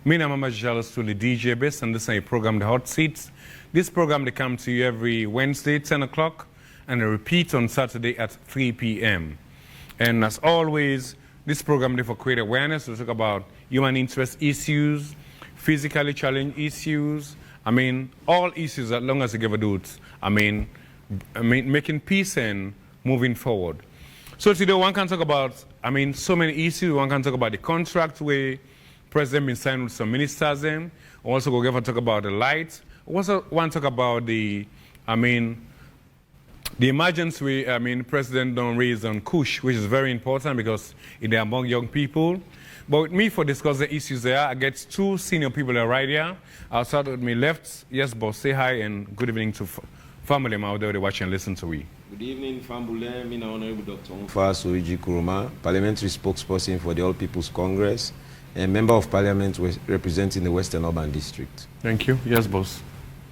Me and Mama Jalos to the DJ Best, and this is a program, The Hot Seats. This program, they come to you every Wednesday, 10 o'clock, and they repeat on Saturday at 3 p.m. And as always, this program, they for create awareness to talk about human interest issues, physically challenged issues. I mean, all issues as long as you give a do it. I mean, making peace and moving forward. So today one can talk about, so many issues. One can talk about the contract where President been signed with some ministers in. Also go give a talk about the lights. Also want to talk about the emergency President don't raise on Kush, which is very important because it is among young people. But with me for discuss the issues there, I get two senior people that are right here. I'll start with me left. Yes, boss, say hi and good evening to family out there they watch and listen to we. Good evening, Fambule. I'm Honorable Dr. Suiji Kuruma, Parliamentary Spokesperson for the All People's Congress and Member of Parliament representing the Western Urban District. Thank you. Yes, boss.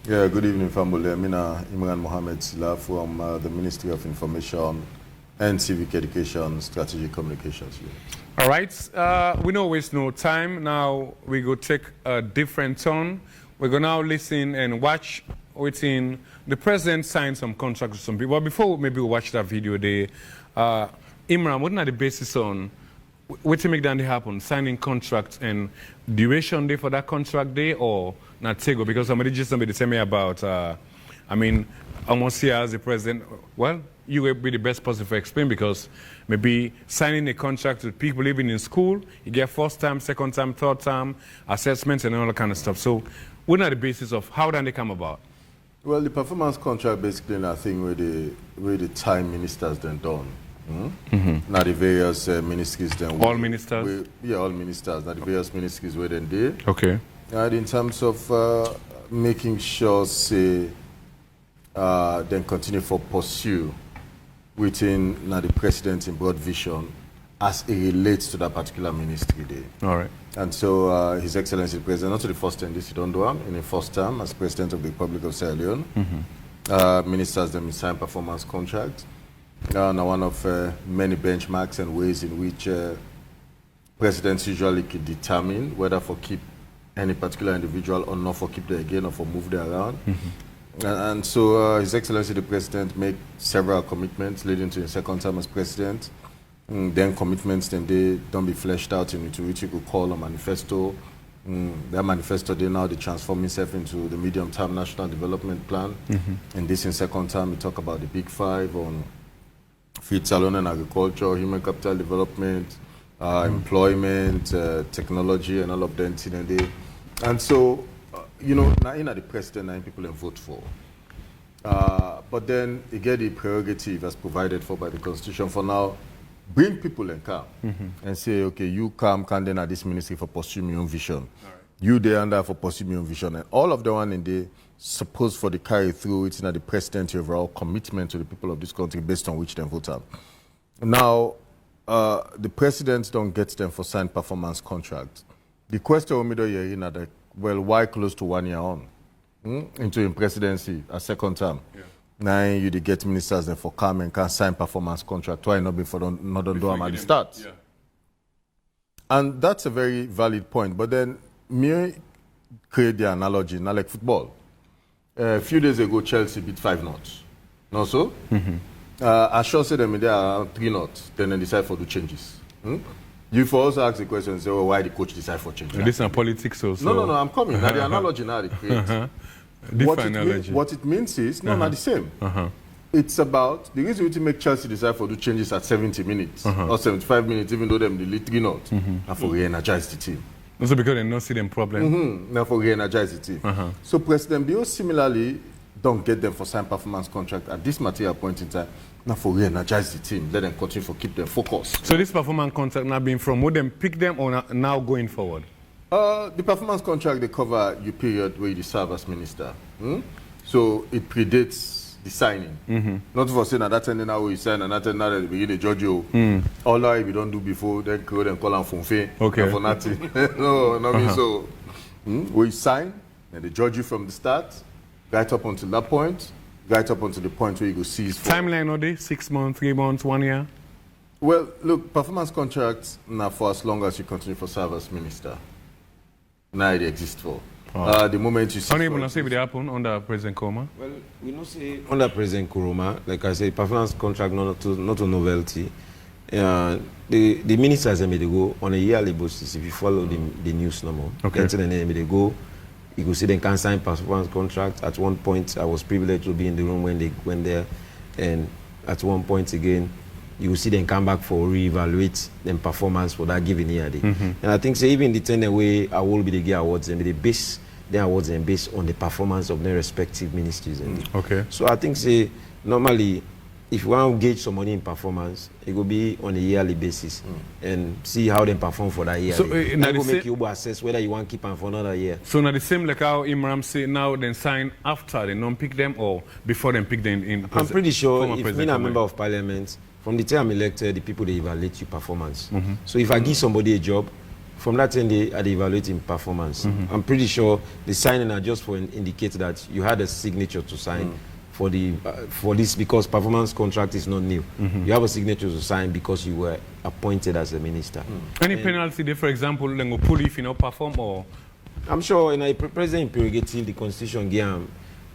Yeah, good evening, Fambule. I'm Imran Mohammed Sila from the Ministry of Information and Civic Education Strategic Communications. All right. We don't waste no time. Now we go take a different turn. We're going to now listen and watch within the president signed some contracts with some people. But before maybe we watch that video, Imran, what are the basis on what to make that happen? Signing contracts and duration day for that contract day or not take? Because somebody tell me about, almost here as the president, well, you will be the best person to explain because maybe signing a contract with people living in school, you get first time, second time, third time, assessments and all that kind of stuff. So what are the basis of how did they come about? Well, the performance contract basically I think where the time ministers then done. Now the various ministries then. All ministers? All ministers. Now the various ministries where then did. Okay. And in terms of making sure, say, then continue for pursue within now the president in broad vision as it relates to that particular ministry day. All right. And so His Excellency the President, not to the first time this don't do in the first term as President of the Republic of Sierra Leone, ministers them sign performance contracts. Now one of many benchmarks and ways in which presidents usually can determine whether for keep any particular individual or not for keep there again or for move there around. And so His Excellency the President made several commitments leading to his second term as President. Then commitments then they don't be fleshed out into which you could call a manifesto. That manifesto they now they transform itself into the medium-term national development plan. And this in second term we talk about the big five on feed, salon and agriculture, human capital development, employment, technology and all of them. And so now in the president nine people and vote for. But then you get the prerogative as provided for by the Constitution for now. Bring people and come and say, okay, you come then at this ministry for pursuing your own vision. Right. You there and there for pursuing your own vision. And all of the one in the supposed for the carry through, it's not the president overall commitment to the people of this country based on which they vote out. Now, the presidents don't get them for signed performance contracts. The question is, well, why close to 1 year on into in presidency a second term? Yeah. Now you get ministers then for come and can sign performance contract. Why not before not do them at the start? Yeah. And that's a very valid point. But then me create the analogy, not like football. A few days ago, Chelsea beat 5-0. Not so? I sure say them there are 3-0. Then they decide for the changes. You for also ask the question, say, well, why the coach decide for changes? This is politics also. No, I'm coming. Now the analogy now they create. What it means is not the same. It's about the reason we make Chelsea decide for the changes at 70 minutes or 75 minutes, even though them the lead 3-0, and for re-energize the team. Also because they don't see them problem. Now for re-energize the team. So President Bio similarly don't get them for signed performance contract at this material point in time. Now for re-energize the team, let them continue for keep them focused. So this performance contract now being from would them pick them or now going forward? The performance contract, they cover your period where you serve as minister. So it predates the signing. Not for saying that ending now you sign and that ending now at the beginning of judge you. All that if you don't do before, then create and call them fonfe. Okay. For nothing. No, not me. So we sign and they judge you from the start, right up until that point, right up until the point where you go seize for. Timeline of this, 6 months, 3 months, 1 year? Well, look, performance contracts now for as long as you continue for serve as minister. now they exist for. Oh. The moment you see... Honorable, not say what happened under President Kurma? Well, we don't say under President Kurma, like I said, performance contract not a novelty. The ministers they go on a yearly basis. If you follow the news number, okay. They go. You go see they can sign performance contract. At one point, I was privileged to be in the room when they went there, and at one point again, you will see them come back for re-evaluate them performance for that given year. And I think so even the 10 way I will be the gear awards and they base their awards and based on the performance of their respective ministries. Okay. So I think say normally if you want to gauge somebody in performance, it will be on a yearly basis and see how they perform for that year. So that will make you assess whether you want to keep them for another year. So now the same like how Imran say now then sign after they non pick them or before they pick them in. I'm pretty sure if me a member of parliament, from the time I'm elected, the people they evaluate your performance. So if I give somebody a job, from that time they evaluate in performance. I'm pretty sure the signing are just for indicate that you had a signature to sign for this because performance contract is not new. You have a signature to sign because you were appointed as a minister. Any penalty there, for example, then go pull if you not perform or? I'm sure in a president prerogative, the constitution gave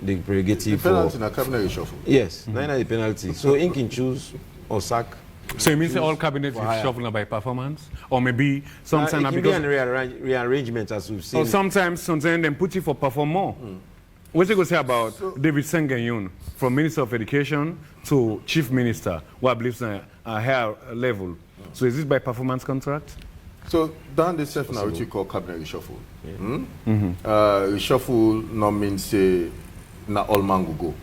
the prerogative the penalty in a cabinet reshuffle. Yes, not the penalty. So he can choose or sack. So it means all cabinets is shuffled by performance, or maybe sometimes it can be a rearrangement as we've seen. Or sometimes them put you for perform more. What you go say about David Sengenyun from Minister of Education to Chief Minister, who I believe is a higher level. So is this by performance contract? So down the self now, what you call cabinet reshuffle. Reshuffle no means say not all man will go.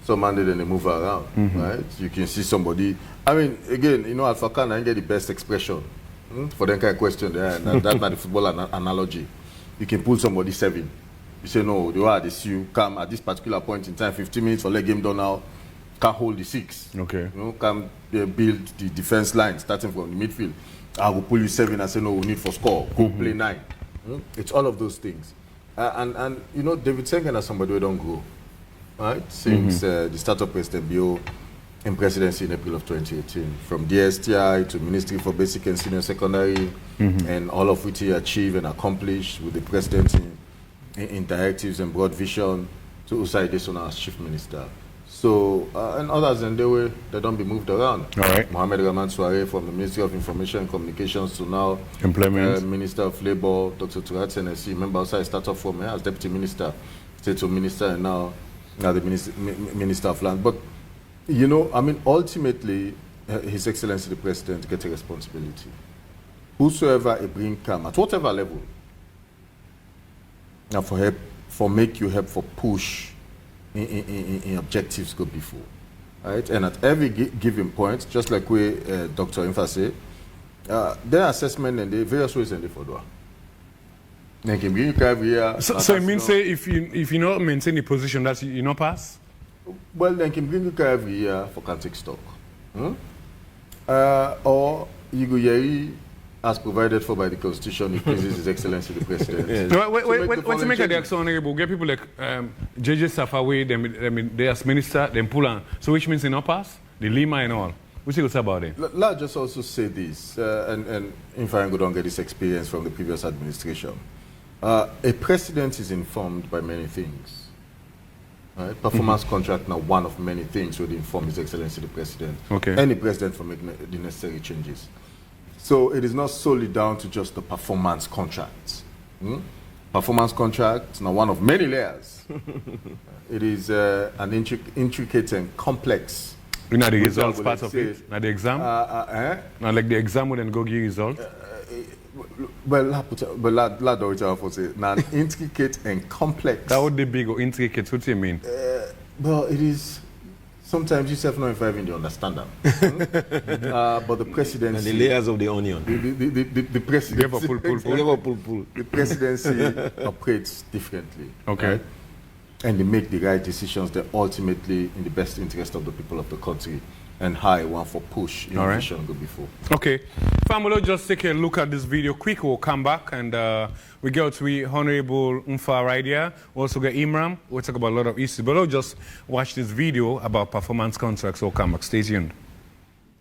Some man then they move around, right? You can see somebody. I mean, again, you know, Alpha Khan I get the best expression for that kind of question there. That's not the football analogy. You can pull somebody 7. You say no, they see you come at this particular point in time, 15 minutes for leg game done now, can't hold the 6. Okay. You know, come build the defense line starting from the midfield. I will pull you 7 and say no, we need for score. Go play 9. It's all of those things. And you know, David Sengen as somebody who don't grow. Right? Since the start of President Bio in presidency in April of 2018, from DSTI to Ministry for Basic and Senior Secondary, and all of which he achieved and accomplished with the president in directives and broad vision to Usai Desona as chief minister. So, and others in the way, they don't be moved around. All right. Mohamed Rahman Soare from the Ministry of Information and Communications to now Employment. Minister of Labour, Dr. Turat Senesi, member outside started from as Deputy Minister, State to Minister, and now the Minister of Land. But, you know, I mean, ultimately, His Excellency the President gets a responsibility. Whosoever a bring come, at whatever level, now for help, for make you help for push in objectives go before. Right? And at every given point, just like we Dr. Infa say, their assessment and the various ways and the further. They can bring you every year. So it means say if you not maintain the position that you not pass? Well, they can bring you every year for can take stock. Or you go as provided for by the Constitution, it pleases His Excellency the President. What's the make of the action honorable? Get people like JJ Safawi, they as minister, then pull on. So which means they not pass? The Lima and all. What you say about it? Let's just also say this, and if I don't get this experience from the previous administration. A president is informed by many things. Right? Performance contract now one of many things would inform His Excellency the President. Okay. Any president for making the necessary changes. So it is not solely down to just the performance contract. Performance contract now one of many layers. It is an intricate and complex. You know the results part of it? Now the exam? Now like the exam would then go give result? Well, an intricate and complex. That would be big or intricate. What do you mean? Well, it is. Sometimes you self know if I even understand them. But the presidency and the layers of the onion. The presidency. Pull. The presidency operates differently. Okay. Right? And they make the right decisions that ultimately in the best interest of the people of the country. And high one for push innovation go before. Okay. Family, just take a look at this video quick. We'll come back and we go to Honorable Umfa right here. We'll also get Imran. We'll talk about a lot of issues. But we'll just watch this video about performance contracts. We'll come back. Stay tuned.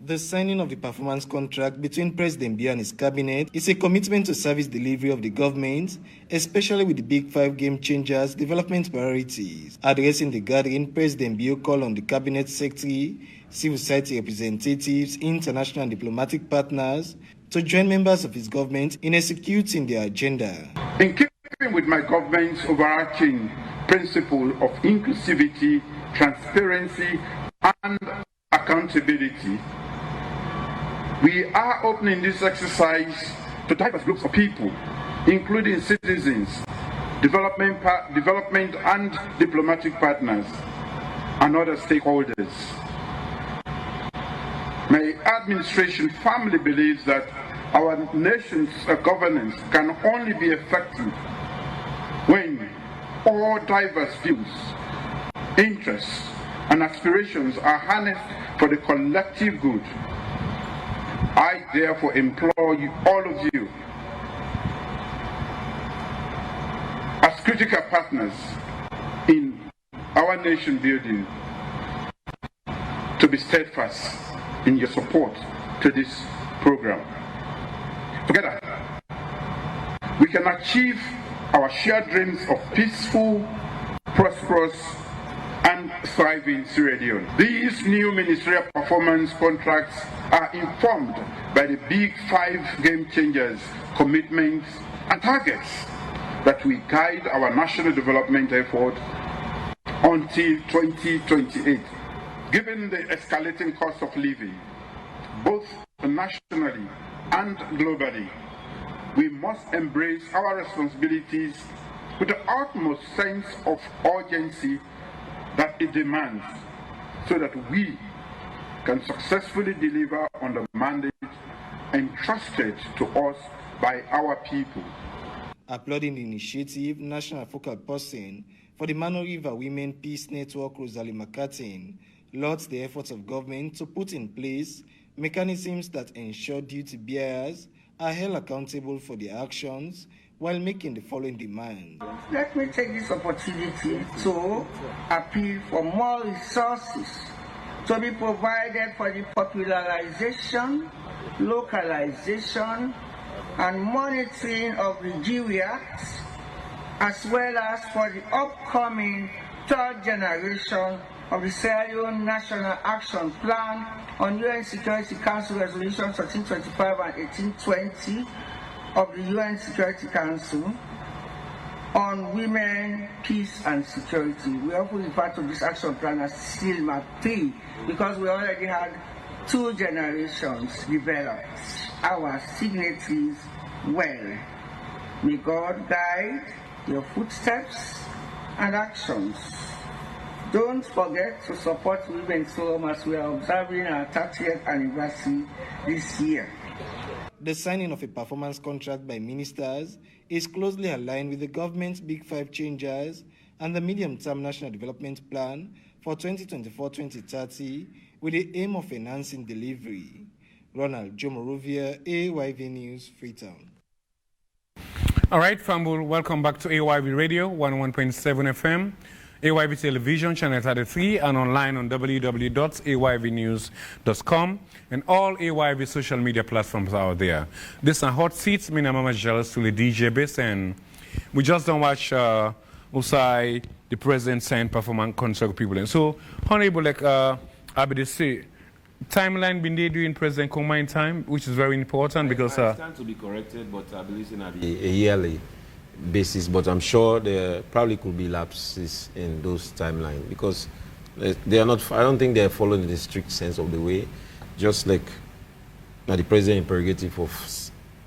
The signing of the performance contract between President Biya and his cabinet is a commitment to service delivery of the government, especially with the Big Five game changers development priorities. Addressing the gathering, President Biya called on the cabinet secretary, civil society representatives, international and diplomatic partners to join members of his government in executing their agenda. In keeping with my government's overarching principle of inclusivity, transparency, and accountability, we are opening this exercise to diverse groups of people, including citizens, development and diplomatic partners, and other stakeholders. My administration firmly believes that our nation's governance can only be effective when all diverse views, interests, and aspirations are harnessed for the collective good. I therefore implore you, all of you, as critical partners in our nation building, to be steadfast in your support to this program. Together, we can achieve our shared dreams of peaceful, prosperous, and thriving Sierra Leone. These new ministerial performance contracts are informed by the Big Five game changers, commitments, and targets that will guide our national development effort until 2028. Given the escalating cost of living, both nationally and globally, we must embrace our responsibilities with the utmost sense of urgency that it demands, so that we can successfully deliver on the mandate entrusted to us by our people. Applauding the initiative, National Focal Person for the Mano River Women Peace Network, Rosalie McCartin, lauds the efforts of government to put in place mechanisms that ensure duty bearers are held accountable for their actions while making the following demands. Let me take this opportunity to appeal for more resources to be provided for the popularization, localization, and monitoring of the GWAs, as well as for the upcoming third generation of the Sierra Leone National Action Plan on UN Security Council Resolutions 1325 and 1820 of the UN Security Council on women, peace, and security. We often refer to this action plan as SILMA 3 because we already had 2 generations developed. Our signatories well. May God guide your footsteps and actions. Don't forget to support Women's Forum as we are observing our 30th anniversary this year. The signing of a performance contract by ministers is closely aligned with the government's Big Five changers and the medium-term National Development Plan for 2024-2030 with the aim of enhancing delivery. Ronald Jomorovia, AYV News, Freetown. All right, Fambul, welcome back to AYV Radio, 101.7 FM. AYV Television, Channel 33, and online on www.ayvnews.com, and all AYV social media platforms out there. This is Hot Seats, me and Mama Jealous to the DJ base, and we just don't watch Usai, the president signed performance contract people. And so, honorable, like Abide say, timeline been there during President Koma in time, which is very important because... I stand to be corrected, but I believe in a yearly basis, but I'm sure there probably could be lapses in those timelines because they are not. I don't think they are following the strict sense of the way. Just like the president prerogative of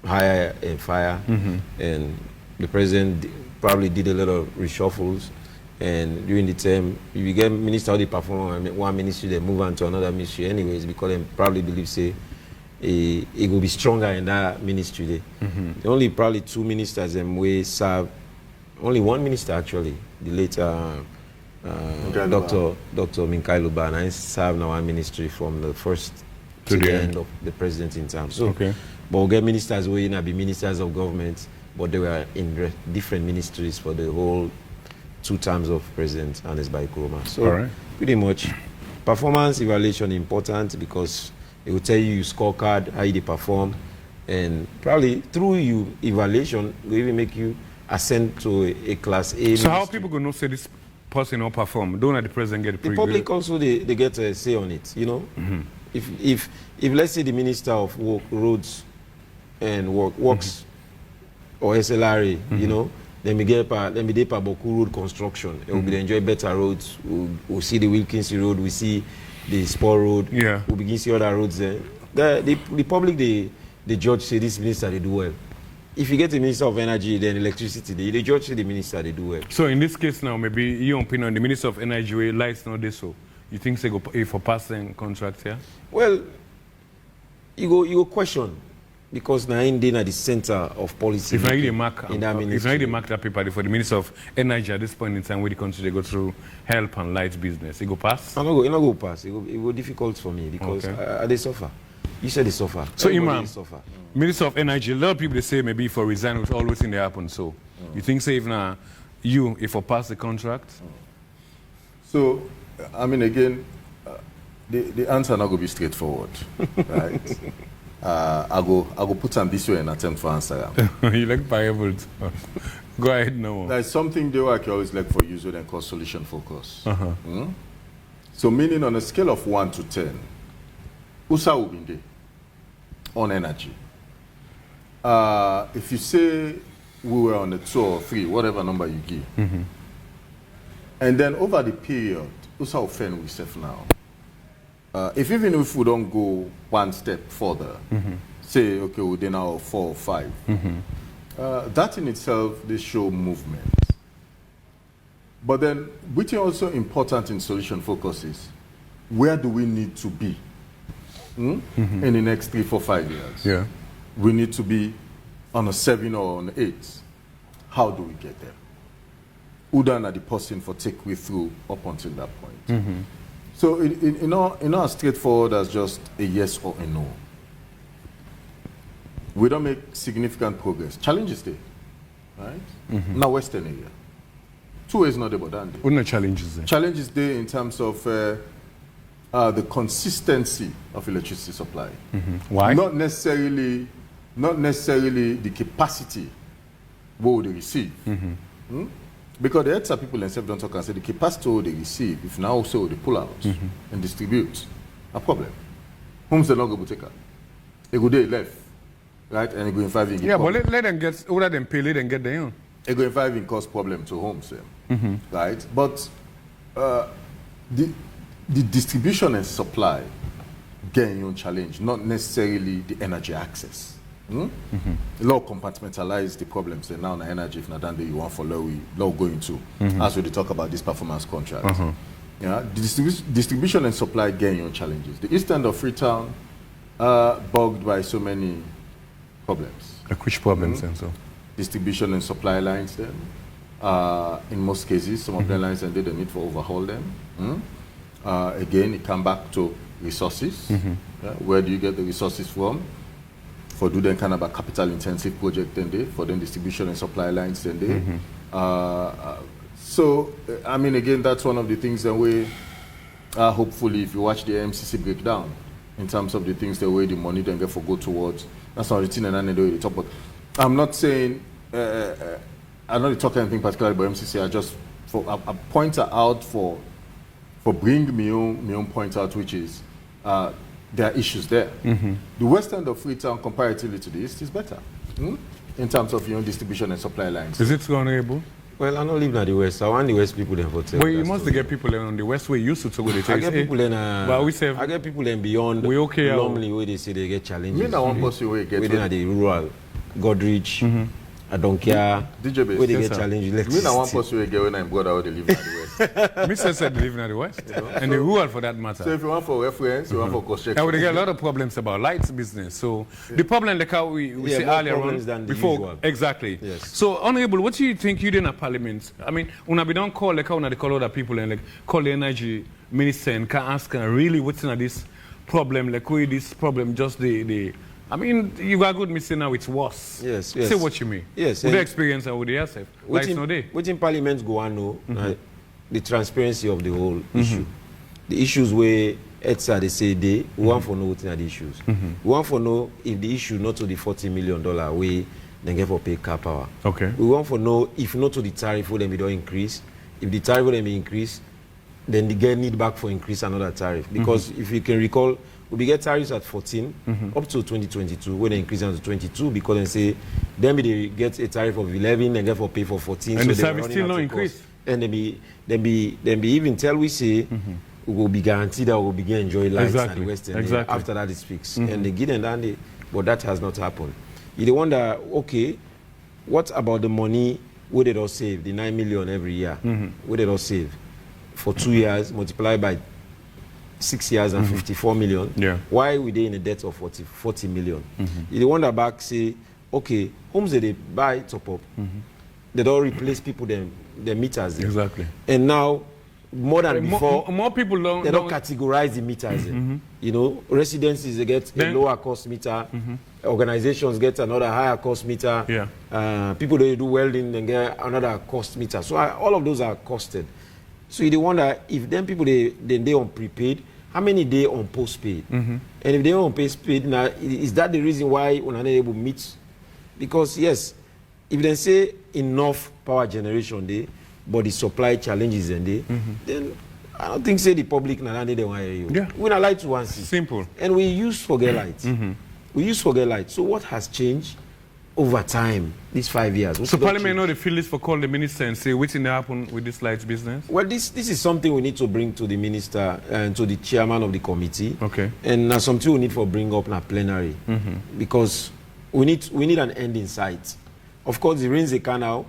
hire and fire, and the president probably did a lot of reshuffles. And during the term, if you get minister of the performance, one ministry, they move on to another ministry anyways because they probably believe say it will be stronger in that ministry there. The only probably 2 ministers and we serve, only 1 minister actually, the later Dr. Minkai Luba, and I served in our ministry from the first to the end of the president in term. So, but we get ministers who will be ministers of government, but they were in different ministries for the whole 2 terms of President Ernest Bai Koroma. So pretty much performance evaluation important because It will tell you your scorecard, how you perform, and probably through your evaluation, will even make you ascend to a class A. So ministry. how people going to say this person will perform? Don't let the president get the public also they get a say on it, you know. If let's say the minister of roads and works or SLRA, you know, then we get Boku road construction. It will be enjoy better roads. We'll see the Wilkinson road. We see the Spur road. Yeah. We'll begin to see other roads there. The public the judge say this minister they do well. If you get a minister of energy, then electricity, the judge say the minister they do well. So in this case now, maybe your opinion, the minister of energy way lights not this so. You think they go pay for passing contracts here? Well, you go question because now in at the center of policy. If I really mark, in that ministry. if I really mark that paper for the minister of energy at this point in time, where the country they go through help and light business, it go pass. It not go pass. It go difficult for me because they suffer. You said they suffer. So Everybody Imran, suffer. Minister of Energy, a lot of people they say maybe for resign, which always in there happen. So you think say if now if I pass the contract? So, I mean, again, the answer not going to be straightforward, right? I go put them this way and attempt to answer them. You like variables. Go ahead now. There's something they work always like for user and call solution focus. So meaning on a scale of 1 to 10, USA will be there on energy. If you say we were on a 2 or 3, whatever number you give, and then over the period, USA will fend with self now. Even if we don't go one step further, say, okay, we're now 4 or 5, that in itself, they show movement. But then, which is also important in solution focus is, where do we need to be in the next 3, 4, 5 years? Yeah. We need to be on a 7 or on 8. How do we get there? Udan are the person for take we through up until that point. So in not as straightforward as just a yes or a no. We don't make significant progress. Challenges there, right? Now Western area. 2 ways not about that. What are the challenges there? Challenges there in terms of the consistency of electricity supply. Why? Not necessarily the capacity what they receive. Because the ETSA people themselves don't talk and say the capacity what they receive, if now also they pull out and distribute, a problem. Homes are not going to take out. They go there left, right? And they go in 5 in. Yeah, but let them get, rather than pay, let them get their own. They go in 5 in cause problem to homes, right? But the distribution and supply gain your challenge, not necessarily the energy access. A lot compartmentalize the problems and now the energy if not done you want for low going to as we talk about this performance contract. Yeah, the distribution and supply gain your challenges. The east end of Freetown bugged by so many problems. Like which problems and so? Distribution and supply lines then. In most cases, some of the lines and they need to overhaul them. Again, it comes back to resources. Yeah, where do you get the resources from? For do then kind of a capital intensive project then they, for then distribution and supply lines then they. So, I mean, again, that's one of the things that we, hopefully, if you watch the MCC breakdown, in terms of the things the way the money then get for go towards, that's not the thing and I know talk about. I'm not saying, I'm not talking anything particularly about MCC, I just, I point out for bring me own point out, which is, there are issues there. The west end of Freetown, comparatively to the east, is better in terms of distribution and supply lines. Is it honorable? Well, I don't live in the west. I want the west people in hotel. Well, you must get people on the west where you used to talk with the I get people in. but we say I get people in beyond. We okay. Normally, where they say they get challenges. Me now one person where get within the rural, Godrich. I don't care. DJ Base. Where they get challenges. Me now one person where get when I'm brother where they live in the west. Me said they live in the west, and the rural for that matter. So if you want for reference, you want for construction. And we get a lot of problems about lights business. So the problem like how we say earlier on before usual. Exactly. Yes. So honorable, what do you think you did in Parliament? I mean, when we don't call like how they call other people and like call the energy minister and can ask really what's in this problem, like where this problem just the I mean, you got good missing now, it's worse. Yes. Say what you mean. Yes. With the experience and with the yourself. Like no day. Within Parliament go on, the transparency of the whole issue. The issues where ETSA, they say we want to know what are the issues. We want to know if the issue not to the $40 million way, then get for pay car power. Okay. We want to know if not to the tariff will then be don't increase. If the tariff will then be increased, then they get need back for increase another tariff. Because if you can recall, we get tariffs at 14 up to 2022, when they increase down to 22 because they say then they get a tariff of 11 and get for pay for 14. And so the service still no increase. And then be even tell we say we will be guaranteed that we will begin enjoy lights and the Western after that is fixed. And they get and then but that has not happened. You wonder, okay, what about the money we did all save, the 9 million every year? We did all save for 2 years, multiplied by 6 years and 54 million. Yeah. Why we they in a debt of 40 million? You wonder back, say, okay, homes that they buy top up, they don't replace people their meters there. Exactly. And now, more than before, more people don't categorize the meters. You know, residences they get a lower cost meter. Organizations get another higher cost meter. Yeah. People that do welding and get another cost meter. So all of those are costed. So you wonder if them people they on prepaid, how many they on postpaid? And if they on postpaid, now is that the reason why we're not able to meet? Because yes, if they say enough power generation day, but the supply challenges and then I don't think say the public now they want you. Yeah. We not like to want see. Simple. And we use forget light. We use forget light. So what has changed over time, these 5 years? So Parliament know the feelings for call the minister and say what's going to happen with this lights business? Well, this is something we need to bring to the minister and to the chairman of the committee. Okay. And something we need to bring up in a plenary. Because we need an end in sight. Of course, the rains they can now.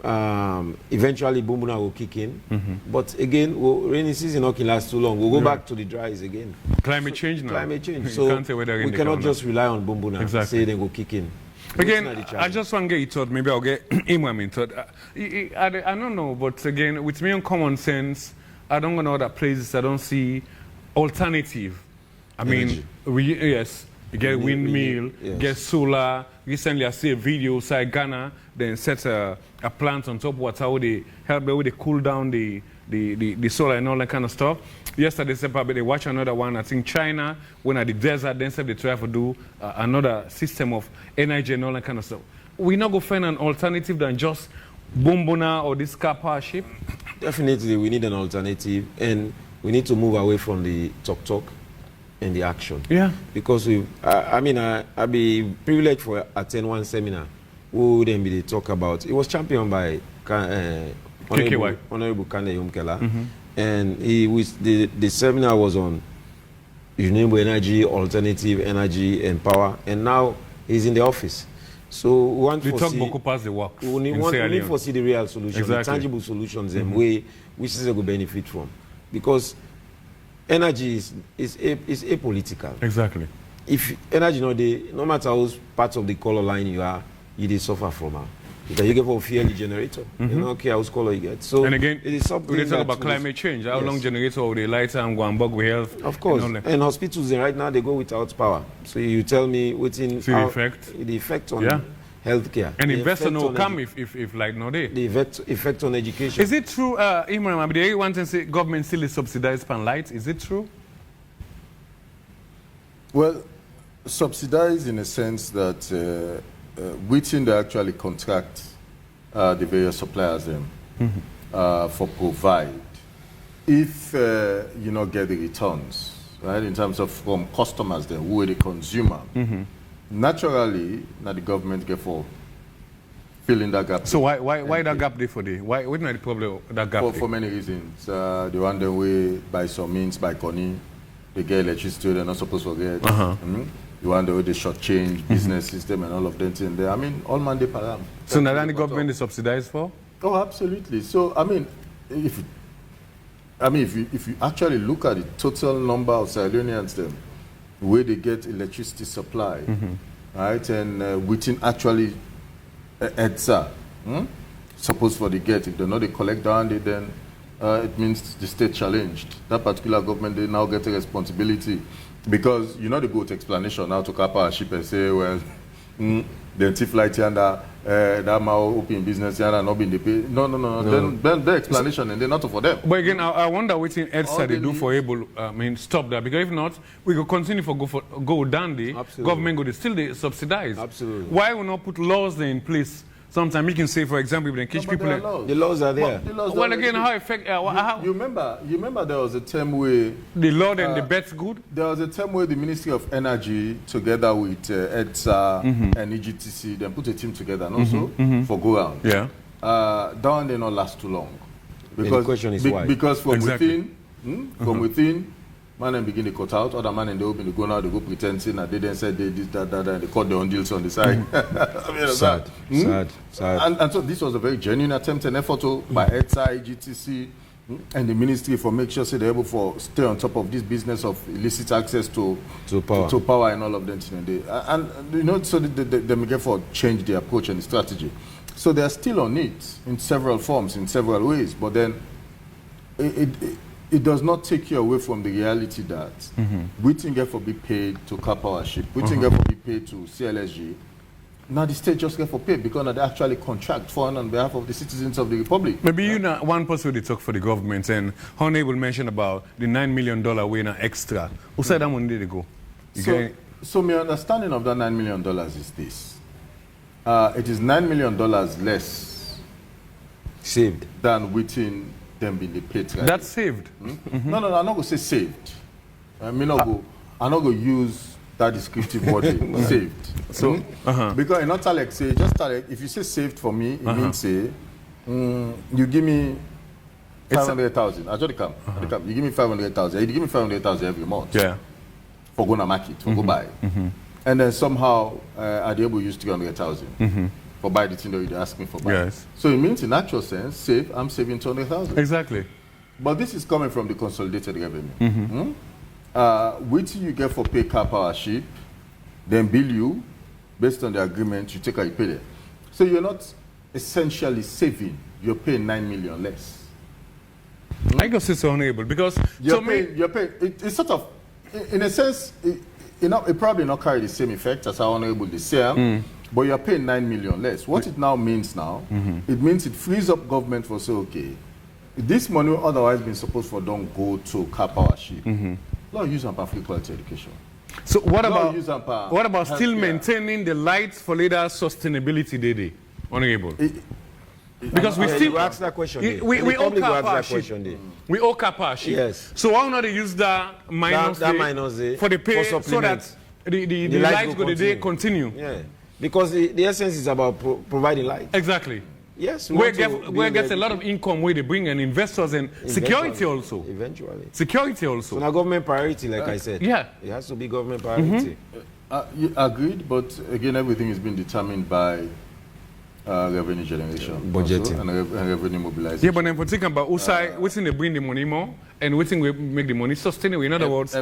Eventually Bumbuna will kick in, but again, rainy season not can last too long. We'll go back to the dries again. Climate change now. Climate change. So we cannot just rely on Bumbuna. Say they go kick in. Again, I just want to get your thought. Maybe I'll get Imran in thought. I don't know, but again, with me on common sense, I don't know other places. I don't see alternative. I mean, yes. You get windmill, get solar. Recently, I see a video inside Ghana. Then set a plant on top of water. How they help the way they cool down the solar and all that kind of stuff. Yesterday, they watch another one. I think China, when at the desert, then they try to do another system of energy and all that kind of stuff. We not go find an alternative than just Bumbuna or this car power ship. Definitely, we need an alternative, and we need to move away from the talk. And the action. Yeah. Because I be privileged for attend one seminar who then be they talk about. It was championed by Honorable Kane Yumkela. And the seminar was on renewable energy, alternative energy and power. And now he's in the office. So we want to see the work. We need to see the real solution, the tangible solutions and way which is a good benefit from. Because energy is apolitical. Exactly. If energy no matter how parts of the color line you are, you suffer from her. Because you get for fuel generator. You don't care whose color you get. So and again, it is something we talk about climate change. How long generator will they light and go and bug with health? Of course. And hospitals right now they go without power. So you tell me within the effect on healthcare. And investor no come if like no day. The effect on education. Is it true, Imran, they want to say government still is subsidized pan lights? Is it true? Well, subsidized in a sense that within they actually contract the various suppliers for provide. If you not get the returns, right, in terms of from customers then who are the consumer, naturally, now the government get for filling that gap. So why that gap there for the? Why not the problem that gap? For many reasons. The one the way by some means by Connie, they get electricity they're not supposed to get. The one the way they short change business system and all of that in there. I mean, all Monday param. So now the government is subsidized for? Oh, absolutely. So I mean, if you actually look at the total number of Sierra Leoneans them, where they get electricity supply, right, and within actually ETSA, supposed for the get, if they know they collect down it, then it means the state challenged. That particular government, they now get a responsibility because you know the good explanation now to cap our ship and say, well, then thief light and that man open business and not being the pay. No. Then the explanation and they're not for them. But again, I wonder what in EDSA they do for able, stop that, because if not, we will continue go down the government go still they subsidize. Absolutely. Why we not put laws there in place? Sometimes you can say, for example, if they catch people. The laws are there. Well, again, how effect? How you remember there was a time where the law and the bet's good. There was a time where the Ministry of Energy, together with EDSA and EGTC, they put a team together, and also for go round. Yeah. That one did not last too long, because the question is why? Because from within, man and begin to cut out, other man and they open the go now, they go pretending that they then said they did that, and they cut their own deals on the side. Sad. And so this was a very genuine attempt and effort by EDSA, EGTC, and the ministry for make sure they're able to stay on top of this business of illicit access to power and all of them. And so they may therefore change the approach and the strategy. So they're still on it in several forms, in several ways, but then it does not take you away from the reality that we think for be paid to cap our ship, we think for be paid to CLSG. Now the state just get for paid because they actually contract for on behalf of the citizens of the Republic. Maybe you know one person they talk for the government, and Honorable mentioned about the $9 million winner extra. Who said that money did it go? So my understanding of that $9 million is this. It is $9 million less saved than within them being the paid. Right? That's saved. No, I'm not going to say saved. I'm not going to use that descriptive word, saved. So, because not like say, just like, if you say saved for me, it means say, you give me 500,000. I just come. You give me 500,000. You give me 500,000 every month. Yeah. For go to market, for go buy. And then somehow I'll be able to use 300,000. For buy the thing that you ask me for buy. Yes. So it means in actual sense, I'm saving 200,000. Exactly. But this is coming from the consolidated revenue. Which you get for pay car power ship, then bill you, based on the agreement, you take how you pay it. So you're not essentially saving, you're paying 9 million less. I guess it's honorable because you're paying, it's sort of, in a sense, it probably not carry the same effect as how honorable they say. But you're paying 9 million less. What it now means it means it frees up government for say, okay, this money otherwise been supposed for don't go to car power ship. Not use them for free quality education. So what about still maintaining the lights for later sustainability day, honorable? Because we still ask that question. We all car power ship. We all car power ship. Yes. So why not use that minus for the pay so that the lights go the day continue? Yeah. Because the essence is about providing light. Exactly. Yes. Where gets a lot of income where they bring in investors and security also. Eventually. Security also. So now government priority, like I said. Yeah. It has to be government priority. Agreed, but again, everything is being determined by revenue generation, budgeting, and revenue mobilization. Yeah, but then for thinking about outside, which thing they bring the money more, and which thing we make the money sustainable. In other words,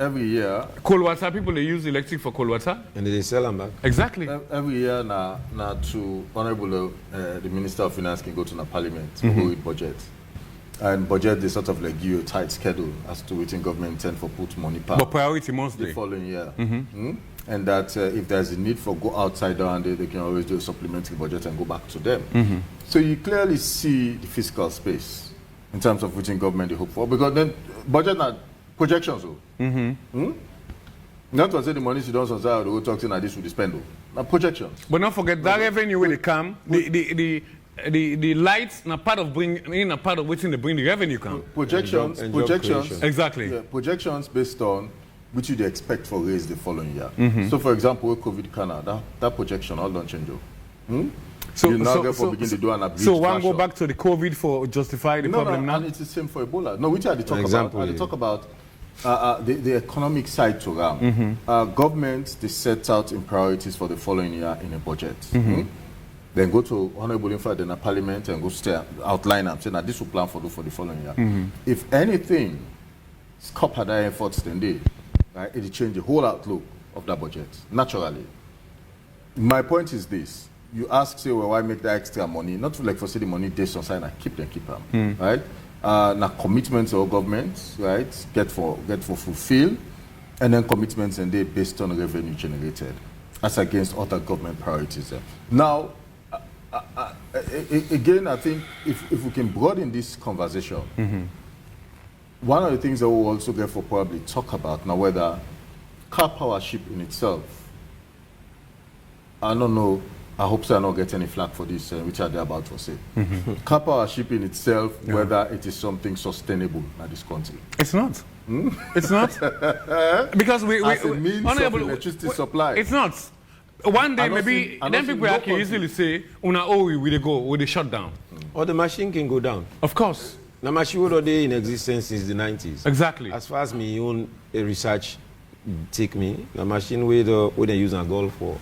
every year, cold water people they use electric for cold water, and they sell them back. Exactly. Every year, now to honorable the Minister of Finance can go to the Parliament to go with budget, and budget they sort of like give you a tight schedule as to which government intend for put money power. But priority must the following year. And that if there's a need for go outside down there, they can always do a supplementary budget and go back to them. So you clearly see the fiscal space in terms of which government they hope for, because then budget and projections. Not to say the money she does on side, the talk saying this will be spent. Now projections. But don't forget that revenue when they come, the lights na part of which they bring the revenue come. Projections. Exactly. Yeah, projections based on which you expect for raise the following year. So, for example, with COVID Canada, that projection all don't change. So, you now therefore begin to do an abridged so one go back to the COVID for justify the problem now? And it's the same for Ebola. No, which are they talk about? They talk about the economic side to RAM. Governments, they set out in priorities for the following year in a budget. Then go to Honorable Infra in a Parliament and go outline and say, now this will plan for the following year. If anything, scop had their efforts then they. Right? It changed the whole outlook of that budget, naturally. My point is this. You ask, say, well, why make that extra money? Not to like for say the money they on side and keep them, right? Now commitments of governments, right, get for fulfill, and then commitments and they based on revenue generated. as against other government priorities. Now, again, I think if we can broaden this conversation, one of the things that we'll also therefore probably talk about now, whether car powership in itself, I don't know, I hope so I don't get any flack for this, which are they about to say. Car powership in itself, whether it is something sustainable in this country. It's not. It's not. Because we as a means of electricity supply. It's not. One day maybe, then people can easily say, we shut down. Or the machine can go down. Of course. The machine was already in existence since the 90s. Exactly. As far as my own research take me, the machine we they use a golf for.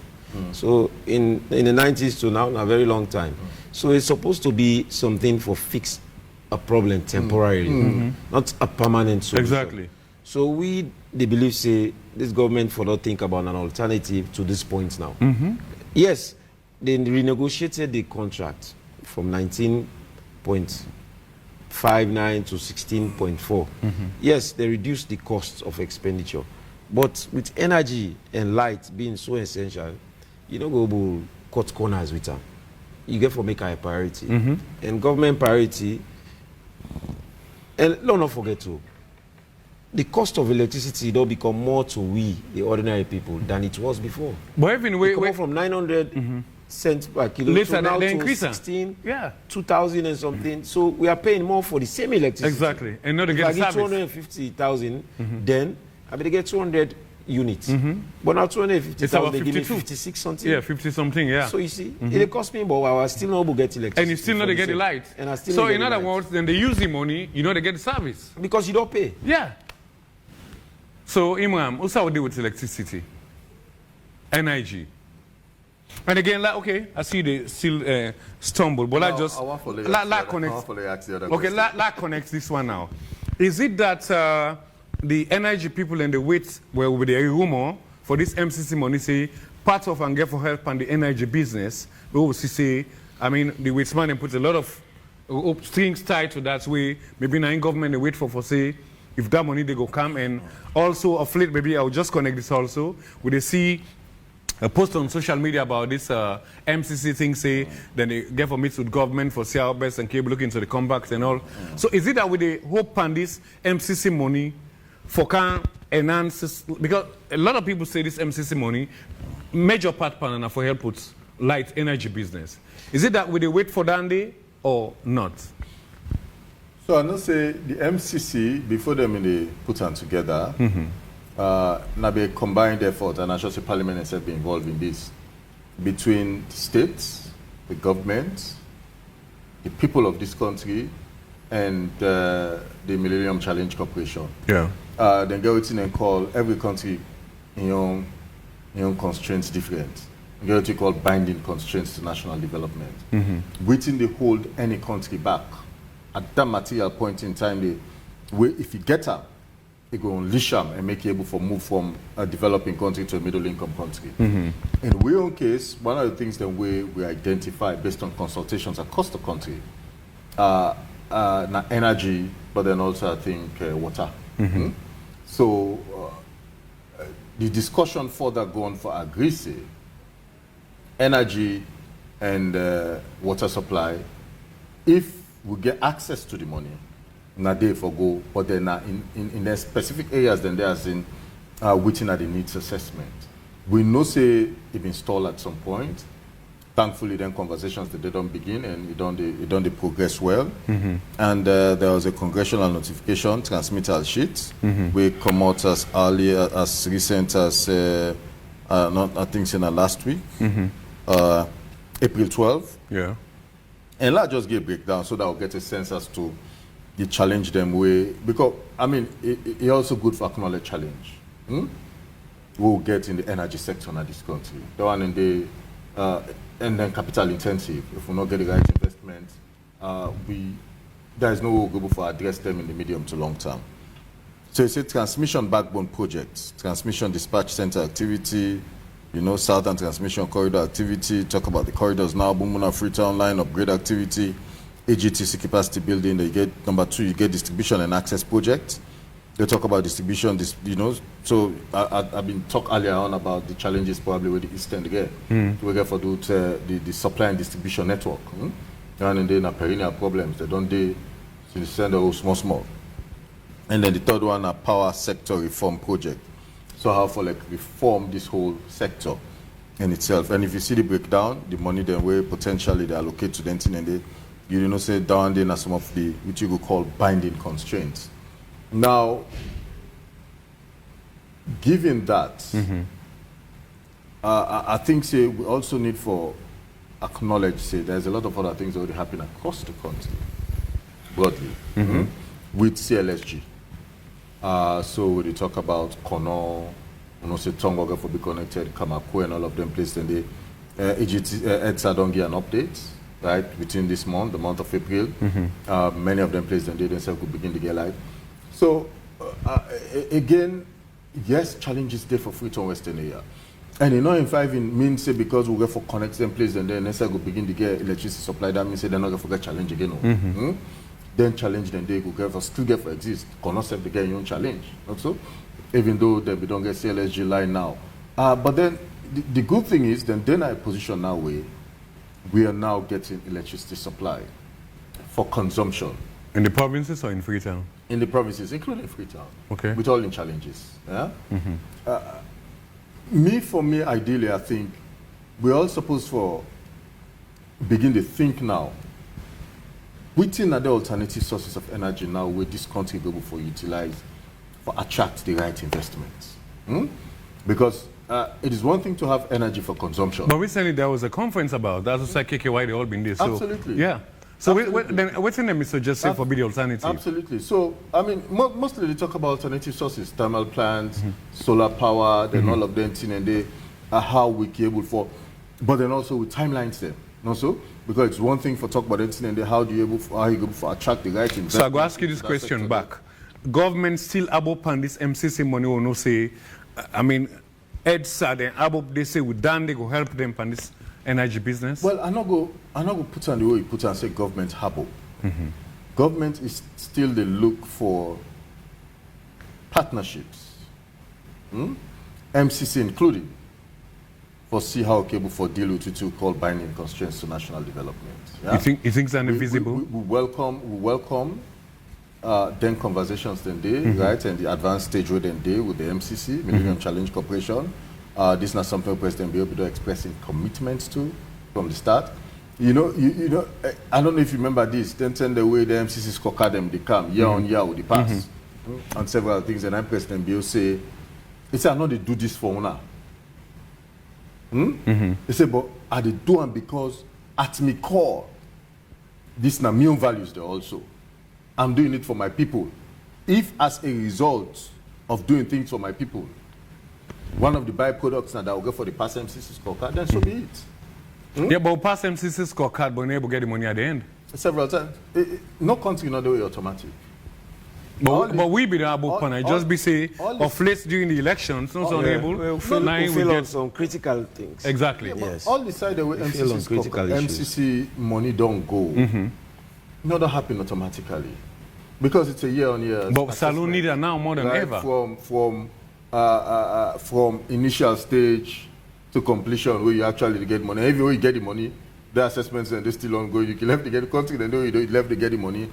So in the 90s to now, a very long time. So it's supposed to be something for fix a problem temporarily, not a permanent solution. Exactly. So they believe, say, this government for not think about an alternative to this point now. Yes, they renegotiated the contract from 19.59 to 16.4. Yes, they reduced the cost of expenditure. But with energy and light being so essential, you don't go cut corners with them. You get for make a priority. And government priority, and don't not forget to, the cost of electricity don't become more to we, the ordinary people, than it was before. But even we come from 900 cents per kilo later, to now they to increase 16, 2,000 and something. So we are paying more for the same electricity. Exactly. And not to get if I get 250,000, then I mean, they get 200 units. But now 250,000, they give me 56 something. Yeah, 50 something, yeah. So you see, it cost me, but I was still not able to get electricity. And you still not get the light. And I still so in other words, then they use the money, they get the service. Because you don't pay. Yeah. So Imran, what's our deal with electricity? NIG. And again, like, okay, I see they still stumble, but I just connect this one now. Is it that the energy people and the wait will be the rumor for this MCC money say part of and get for help on the energy business? We will say, I mean, the waste man put a lot of strings tied to that way. Maybe now in government they wait for say if that money they go come, and also of late maybe I'll just connect this also. Would they see a post on social media about this MCC thing, say, then they get for meets with government for see our best and keep looking into the comebacks and all. So is it that with the hope on this MCC money for can enhance, because a lot of people say this MCC money, major part partner for help with light energy business. Is it that we they wait for that day or not? So I know say the MCC, before them they put them together, now be a combined effort, and I should say Parliament has be involved in this, between the states, the government, the people of this country, and the Millennium Challenge Corporation. Yeah. Then go in and call every country in your own constraints different. You get what you call binding constraints to national development. Waiting they hold any country back at that material point in time. If you get up, it will unleash them and make you able to move from a developing country to a middle-income country. In our own case, one of the things that we identify based on consultations across the country, energy, but then also I think water. So the discussion further gone for Agrisi, energy and water supply, if we get access to the money, not there for go, but then in the specific areas, then there's in waiting at the needs assessment. We know say it installed at some point. Thankfully, then conversations they don't begin and it don't progress well. And there was a congressional notification transmittal sheet. We come out as early as recent as I think in the last week, April 12. Yeah. And let's just give a breakdown so that we'll get a sense as to the challenge them way, because I mean it also good for acknowledge challenge. We'll get in the energy sector in this country. The one in the and then capital intensive. If we not get the right investment, there is no way we'll go for address them in the medium to long term. So it's a transmission backbone project, transmission dispatch center activity, southern transmission corridor activity, talk about the corridors now, Bumuna Freetown line upgrade activity, AGTC capacity building. You get number 2, you get distribution and access project, They talk about distribution, so I've been talk earlier on about the challenges probably with the Eastern again. We get for the supply and distribution network. And then perennial problems. They don't send a small. And then the third one, a power sector reform project. So how for reform this whole sector in itself. And if you see the breakdown, the money then where potentially they allocate to them, and they, say down there are some of the, which you could call binding constraints. Now, given that, I think say we also need for acknowledge say there's a lot of other things already happening across the country, broadly, with CLSG. So we talk about Kono, say Tongoga for be connected, Kamakwe and all of them places, and EDSA don't get an update, right, between this month, the month of April. Many of them places and they themselves could begin to get live. So, again, yes, challenges there for Freetown Western area. And in 5 means say because we go for connect them place and then next go begin to get electricity supply, that means say they're not going to forget challenge again. Then challenge then they go for still get for exist. Cannot self to get your own challenge. Also, even though they don't get CLSG line now. But then the good thing is then I position now where we are now getting electricity supply for consumption. In the provinces or in Freetown? In the provinces, including Freetown. Okay. With all in challenges. Yeah? For me, ideally, I think we're all supposed to begin to think now. Within other alternative sources of energy now where this country will be able to utilize, for attract the right investments. Because it is one thing to have energy for consumption. But recently there was a conference about that. That's like KKY, they all been there. So, absolutely. Yeah. So then what's in the Mr. Just say for the alternative? Absolutely. So, I mean, mostly they talk about alternative sources, thermal plants, solar power, then all of them, and they are how we can able for, but then also with timelines them. Also, because it's one thing for talk about it, and then how you able for attract the right investment. So I go ask you this question back. Government still above on this MCC money or no say, I mean, EDSA then above they say we done they go help them on this energy business? Well, I not go put on the way you put and say government habo. Government is still the look for partnerships, MCC including, for see how capable for deal with to call binding constraints to national development. Yeah? You think it's invisible? We welcome then conversations then day, right, and the advanced stage where then day with the MCC, Millennium Challenge Corporation. This is not something President be able to expressing commitments to from the start. You know, I don't know if you remember this. Then the way the MCC scorecard them, they come year on year with the pass and several things. And I'm President Bill say, it's I know they do this for now. They say, but are they doing because at me core, this na my own values there also. I'm doing it for my people. If as a result of doing things for my people, one of the byproducts now that will go for the past MCC scorecard, then so be it. Yeah, but past MCC scorecard, but able to get the money at the end. Several times. No country not the way automatic. But we be able to just be say of late during the elections, not unable. We feel on some critical things. Exactly. Yeah, yes. All decide the way MCC money don't go. Not that happen automatically. Because it's a year-on-year. But Salon need it now more than ever. From initial stage to completion where you actually get money. If you get the money, the assessments and they're still ongoing. You can left to get the country, then you left to get the money.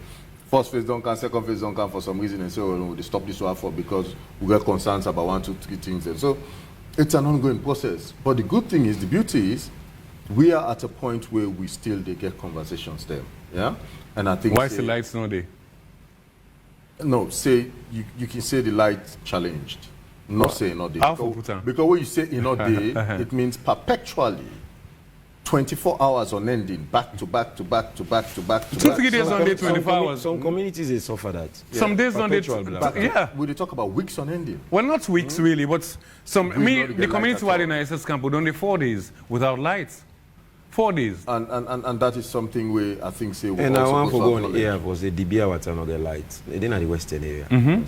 First phase don't come, second phase don't come for some reason, and so they stop this one for because we got concerns about 1, 2, 3 things. And so it's an ongoing process. But the good thing is, the beauty is, we are at a point where we still get conversations there. Yeah? And I think why is the lights not there? No, say you can say the light challenged. Not say not there. Because when you say not there, it means perpetually 24 hours on ending, back to back to back to back to back to 2-3 days on day, 24 hours. Some communities they suffer that. Yeah. Some days on day, yeah. We talk about weeks on ending. Well, not weeks really, but some. The community were in SS camp would only 4 days without lights. 4 days. And that is something where I think say. And I want to go on here was the DBA water not the lights. They didn't at the western area.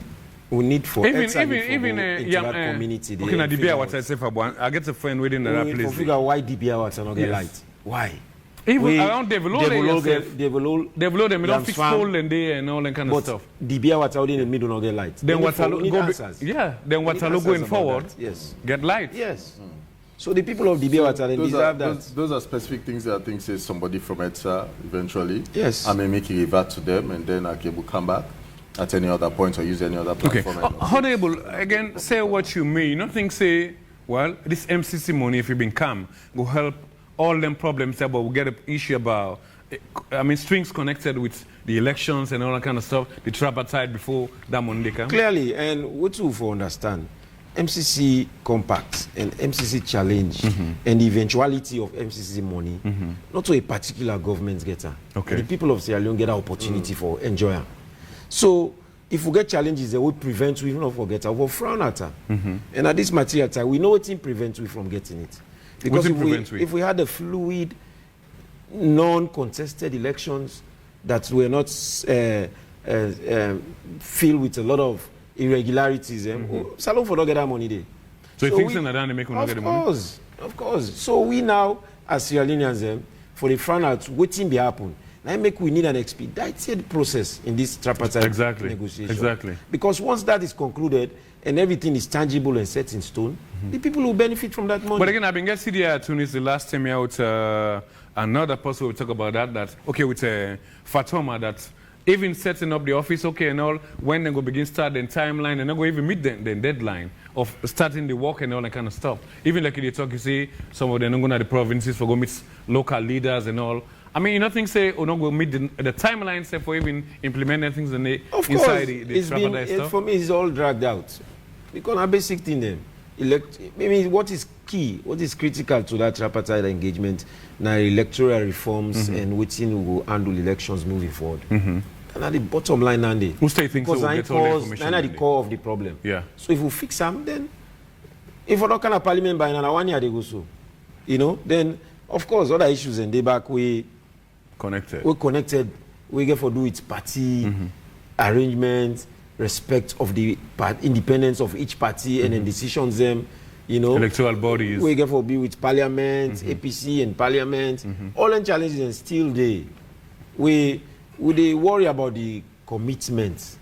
We need for even community. Okay, now DBA water say for one. I get a friend within that place. Figure why DBA water not get light. Why? Even around develop them, we don't fix pole and day and all that kind of stuff. The beer water in the middle not get light. Then Waterloo go then Waterloo going forward, yes, get light. Yes. So the people of the beer water deserve that. Those are specific things that I think says somebody from ETSA eventually. Yes. I may make a revert to them and then I will come back at any other point or use any other platform. Okay. Honorable, again, say what you mean. Nothing say, well, this MCC money, if you been calm, will help all them problems there, but we'll get an issue about, I mean, strings connected with the elections and all that kind of stuff, the tripartite before that money come. Clearly, and what you for understand, MCC compact and MCC challenge and the eventuality of MCC money, not to a particular government getter. Okay. The people of Sierra Leone get an opportunity for enjoyer. So if we get challenges, they will prevent we not forget we will frown at her. And at this material time, we know what prevents we from getting it. Because if we had a fluid, non-contested elections that were not filled with a lot of irregularities, Salon for not get that money there. So you think that they make not get the money? Of course. So we now, as Sierra Leoneans, for the front out, waiting be happen. Now we need an expedited process in this tripartite negotiation. Exactly. Because once that is concluded and everything is tangible and set in stone, the people will benefit from that money. But again, I've been getting CDI Tunis the last time out. Another person will talk about that okay, with Fatoma, that even setting up the office, okay, and all, when they go begin start the timeline, and they go even meet the deadline of starting the work and all that kind of stuff. Even like you talk, you see, some of them don't go to the provinces for go meet local leaders and all. I mean, you don't think say, or not go meet the timeline say, for even implementing things in the, inside the tripartite stuff? For me, it's all dragged out. Because a basic thing then, what is key, what is critical to that tripartite engagement, now electoral reforms and waiting will handle elections moving forward. And at the bottom line, Nandi, who still thinks so? Because at the core of the problem. Yeah. So if we fix them, then if we're not kind of parliament by another 1 year, they go so, then of course other issues and they back we connected. We're connected. We get for do its party arrangement, respect of the independence of each party and then decisions them. Electoral bodies. We get for be with parliament, APC and parliament. All the challenges and still there. We worry about the commitment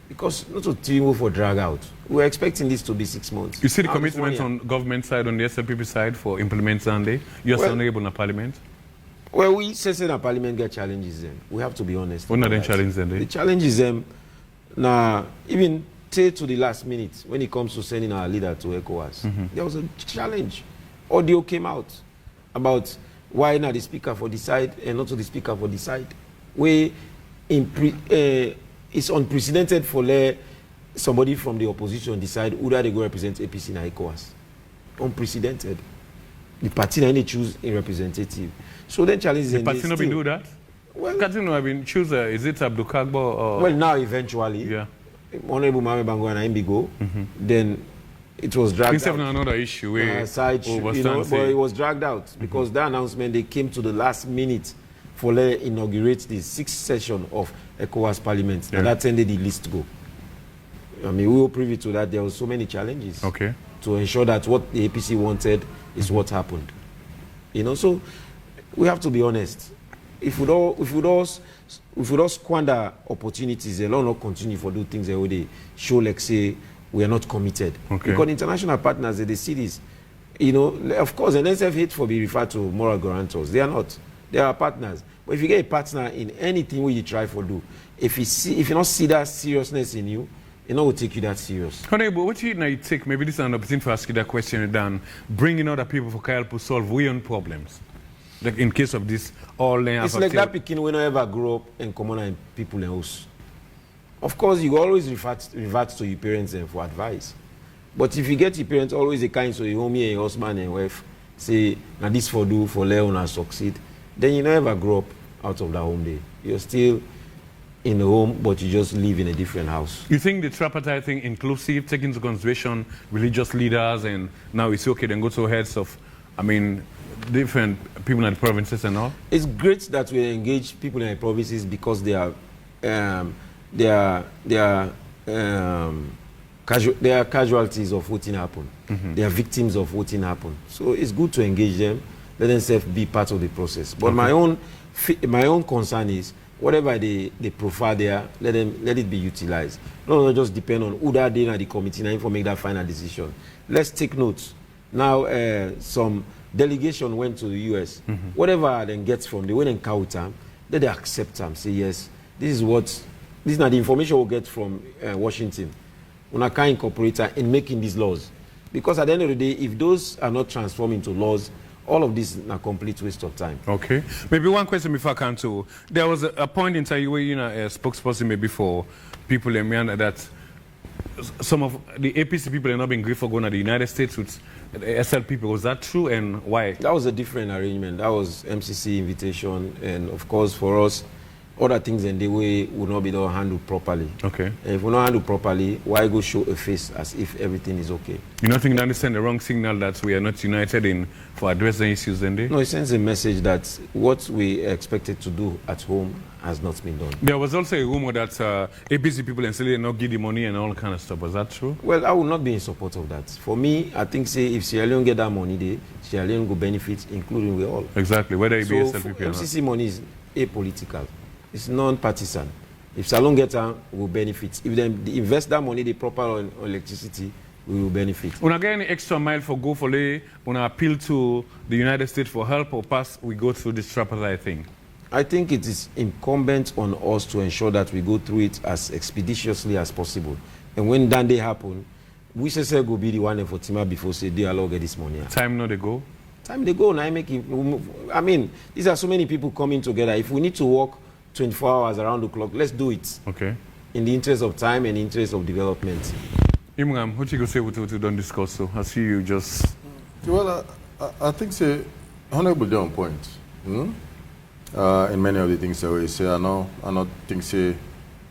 because not to team for drag out. We're expecting this to be 6 months. You see the commitment on government side, on the SLPP side for implement Sunday. You're still unable in parliament. Well, we say in parliament get challenges them. We have to be honest. What are the challenges then? The challenges them now even till to the last minute when it comes to sending our leader to ECOWAS. There was a challenge. Audio came out about why not the speaker for decide and not to the speaker for decide. It's unprecedented for somebody from the opposition decide who they go represent APC in ECOWAS. Unprecedented. The party only choose a representative. So then challenges. The party not been do that? Well, Katino have been choose. Is it Abdul Kagbo or? Well, now eventually. Yeah. Honorable Mame Bango and Imbigo. Then it was dragged Instead out. of another issue, but it was dragged out because that announcement they came to the last minute for inaugurate the 6th session of ECOWAS Parliament. And that ended the list go. I mean, we were privy to that. There were so many challenges. Okay. To ensure that what the APC wanted is what happened. So we have to be honest. If we don't squander opportunities, they will not continue for do things where they show like say we are not committed. Okay. Because international partners they see this, of course, and NSF hate for be referred to moral guarantors. They are not. They are partners. But if you get a partner in anything where you try for do, if you not see that seriousness in you, it will take you that serious. Honorable, what you take? Maybe this is an opportunity to ask you that question. Dan, bringing other people for help to solve our own problems. Like in case of this, it's like that Pekin when I ever grow up in common and people in house. Of course, you always revert to your parents for advice. But if you get your parents always a kind so your homie and your husband and wife say, now this for do for Leone and succeed, then you never grow up out of that home day. You're still in the home, but you just live in a different house. You think the tripartite thing inclusive, taking into consideration religious leaders, and now it's okay, then go to heads of, different people in the provinces and all? It's great that we engage people in the provinces because they are casualties of what happened. They are victims of what happened. So it's good to engage them. let themselves be part of the process. But my own concern is whatever they profile there, let it be utilized. Don't just depend on who that day at the committee now for make that final decision. Let's take notes. Now some delegation went to the US. Whatever they get from the way they counter, let they accept them. Say yes, this is not the information we'll get from Washington. We can incorporate in making these laws. Because at the end of the day, if those are not transformed into laws, all of this is a complete waste of time. Okay. Maybe one question before I come to. There was a point in time where a spokesperson maybe for people in Myanmar that some of the APC people are not being grateful for going to the United States with SL people. Was that true, and why? That was a different arrangement. That was MCC invitation, and of course for us, other things in the way would not be handled properly. Okay. And if we not handle properly, why go show a face as if everything is okay? You don't think they understand the wrong signal that we are not united in for addressing issues then? No, it sends a message that what we expected to do at home has not been done. There was also a rumor that APC people in Sierra Leone not give the money and all kind of stuff. Was that true? Well, I will not be in support of that. For me, I think say if Sierra Leone get that money, Sierra Leone will benefit, including we all. Exactly. Whether it be SLPP or not. MCC money is apolitical. It's non-partisan. If Salon get will benefit. If they invest that money, they proper on electricity, we will benefit. When I get any extra mile for go for lay, when I appeal to the United States for help or pass, we go through this tripartite thing. I think it is incumbent on us to ensure that we go through it as expeditiously as possible. And when that day happen, we say go be the one for Tima before say they allow get this money. Time no they go. Time they go. Now I mean, these are so many people coming together. If we need to work 24 hours around the clock, let's do it. Okay. In the interest of time and interest of development. Imran, what you go say what we don't discuss? So I see you just. Well, I think say honorable day on point. In many of the things that we say, I not think say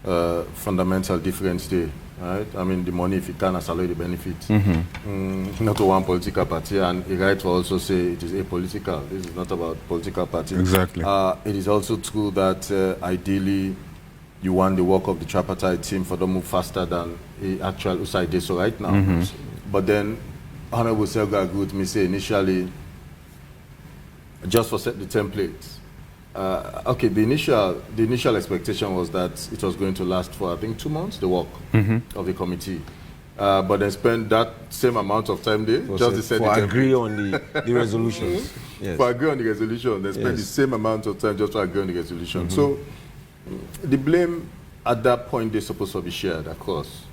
fundamental difference there. Right? I mean, the money, if you can, as allow the benefit. Not to one political party, and the right to also say it is apolitical. This is not about political party. Exactly. It is also true that ideally you want the work of the tripartite team for them move faster than the actual USAID so right now. But then, Honorable Selga agreed with me say initially, just for set the template. Okay, the initial expectation was that it was going to last for I think 2 months, the work of the committee, but they spent that same amount of time there for agree on the resolutions. Yes. For agree on the resolution, they spent the same amount of time just to agree on the resolution. So the blame at that point they're supposed to be shared across.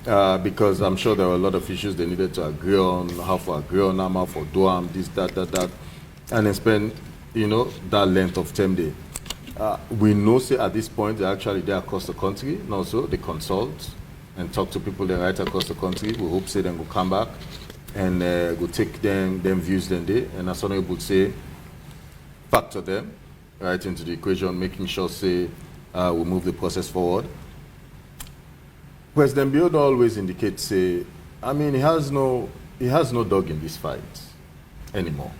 Because I'm sure there were a lot of issues they needed to agree on, how to agree on them, how to do them, this, that, and they spend that length of time there. We know, say, at this point, they're actually there across the country, and also they consult and talk to people there right across the country. We hope, say, they will come back and go take them views then there, and as someone would say, factor them right into the equation, making sure, say, we move the process forward. President Bill always indicates, say, I mean, he has no dog in this fight anymore.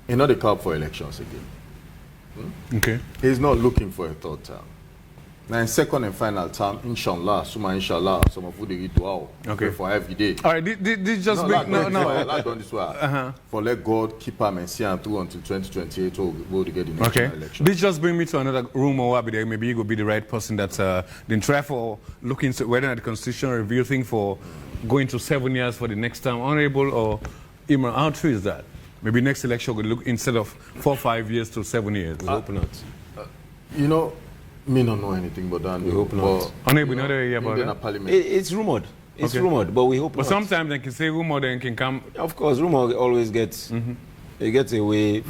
He's not a call for elections again. Okay. He's not looking for a third term. Now, in second and final term, inshallah, some of you they do all. Okay. For every day. All right, this just bring this way. For let God keep him and see him through until 2028 we'll get the next election. This just bring me to another rumor where maybe you will be the right person that didn't try for looking to whether the constitutional review thing for going to 7 years for the next term, honorable or Imran. How true is that? Maybe next election will look instead of 4 or 5 years to 7 years. We hope not. Me don't know anything about that. We hope not. Honorable, not about that. It's rumored. It's rumored, but we hope not. But sometimes they can say rumor, then can come. Of course, rumor always gets it gets away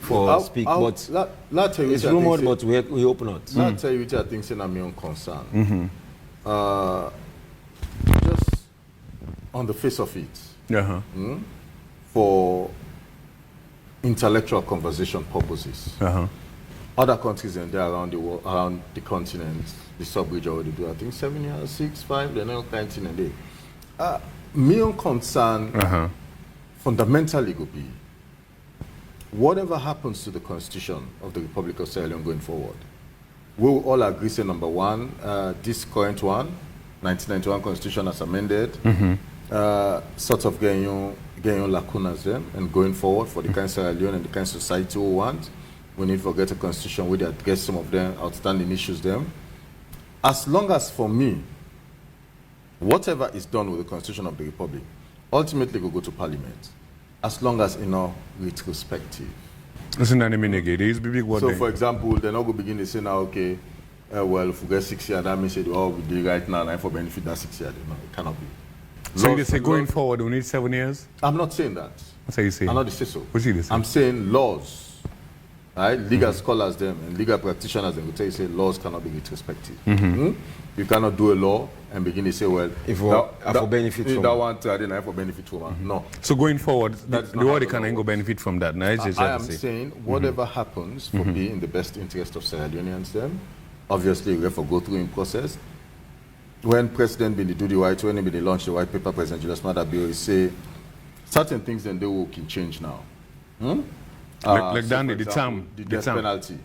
for speak, but it's rumored, but we hope not. I'll tell you which I think is my own concern. Just on the face of it, for intellectual conversation purposes. Other countries and there around the world, around the continent, the sub-region already do. I think 7 years, 6, 5, they're not counting a day. My own concern fundamentally would be whatever happens to the constitution of the Republic of Sierra Leone going forward. We will all agree, say, number one, this current one, 1991 constitution as amended, sort of getting on lacunas then, and going forward for the kind of Sierra Leone and the kind of society we want. We need to get a constitution where they address some of them outstanding issues them. As long as, for me, whatever is done with the Constitution of the Republic, ultimately will go to Parliament, as long as retrospective. Isn't that big word? So, for example, they're not going to begin to say now, okay, well, if we get 6 years, that means we do right now, and for benefit that 6 years. No, it cannot be. So you say going forward, we need 7 years? I'm not saying that. What's that you say? I'm not say so. What's you say? I'm saying laws. Right? Legal scholars them and legal practitioners them will tell you say laws cannot be retrospective. You cannot do a law and begin to say, well, if for benefit from that one I didn't have for benefit from No. So going forward, the world can go benefit from that. Now, I am saying whatever happens for being in the best interest of Sierra Leoneans them, obviously we have to go through in process. When President Bindi do the white, when he launch the white paper, President Julius Maada Bio say certain things then they will can change now. Like Danny, the death penalty.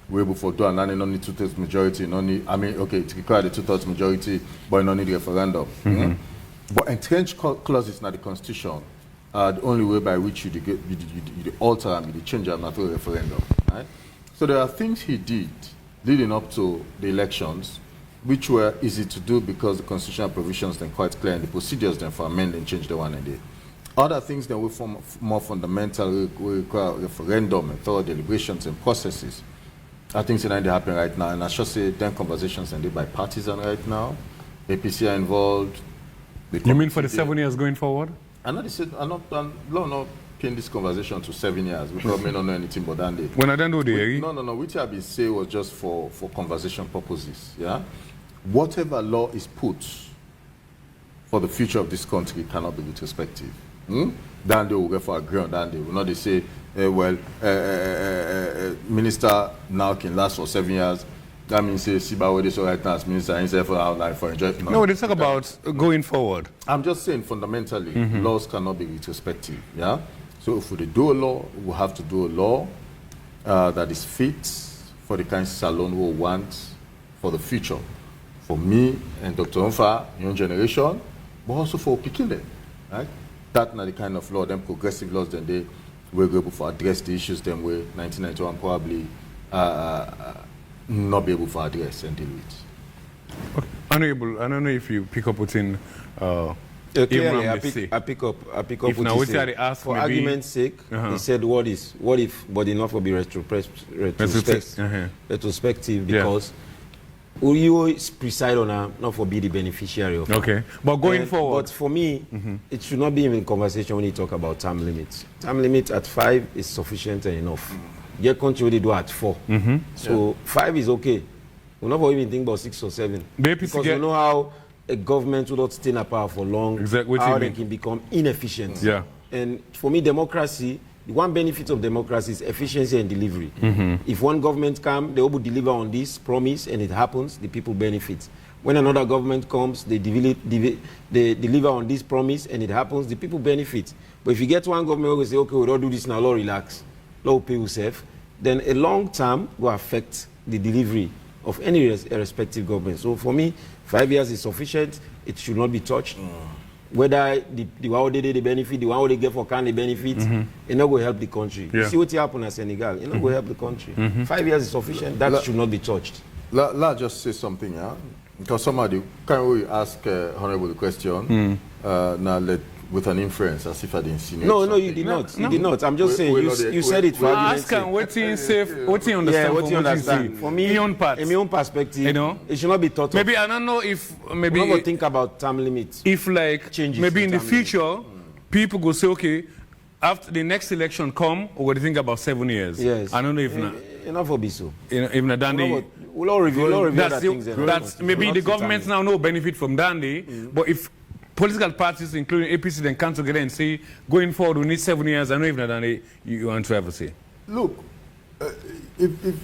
We're before do and no need 2/3 majority, no need. I mean, okay, it requires the 2/3 majority, but no need referendum. But entrenched clauses in the Constitution are the only way by which you alter and you change them through referendum. Right? So there are things he did leading up to the elections, which were easy to do because the constitutional provisions then quite clear and the procedures then for amend and change the one and the other things that we form more fundamental, we require referendum and thorough deliberations and processes. I think they happen right now, and I should say 10 conversations and they're bipartisan right now. APC are involved. You mean for the 7 years going forward? I'm not paying this conversation to 7 years because we don't know anything but that day. When I don't know the No, which I be say was just for conversation purposes. Yeah, whatever law is put for the future of this country cannot be retrospective. Then they will go for a ground. Then they will not they say, minister now can last for 7 years. That means say Siba this right now as minister himself for enjoyment. No, they talk about going forward. I'm just saying fundamentally, laws cannot be retrospective. Yeah. So if we do a law, we have to do a law that is fit for the kind of salon we want for the future, for me and Dr. Onfa, young generation, but also for Pikile, right? That's not the kind of law, them progressive laws, then they were able to address the issues them way 1991 probably not be able to address and deal with. Okay. Honorable, I don't know if you pick up within clearly, I pick up if now what they ask for argument's sake, he said what if but enough will be retrospective because you preside on not for be the beneficiary of okay. But going forward. But for me, it should not be in conversation when you talk about term limits. Term limit at 5 is sufficient and enough. Your country already do at 4. So 5 is okay. We're not even think about 6 or 7. Because you know how a government will not stay in power for long, how they can become inefficient. Yeah. And for me, democracy, the one benefit of democracy is efficiency and delivery. If one government comes, they will deliver on this promise and it happens, the people benefit. When another government comes, they deliver on this promise and it happens, the people benefit. But if you get one government who will say, okay, we don't do this now, Lord, relax, Lord, pay yourself, then a long term will affect the delivery of any respective government. So for me, 5 years is sufficient. It should not be touched. Whether the one they benefit, the one they get for can they benefit, it not going to help the country. You see what happened in Senegal, it not going to help the country. 5 years is sufficient. That should not be touched. Let's just say something, yeah? Because somebody, can we ask Honorable the question? Now with an inference, as if I didn't see it. No, you did not. You did not. I'm just saying, you said it for argument's sake. What you understand? What you understand. For me, in my own perspective, you know, it should not be thought of. Maybe, I don't know if, maybe... We're not think about term limits. If, like, changes maybe in the future, people go say, okay, after the next election come, we're going to think about 7 years. Yes. I don't know if not. Enough for so. If not Dandy... We'll all review that things. That's maybe the government now no benefit from Dandy, but if political parties, including APC, then come together and say, going forward, we need 7 years. I know if not, you want to ever say. Look, if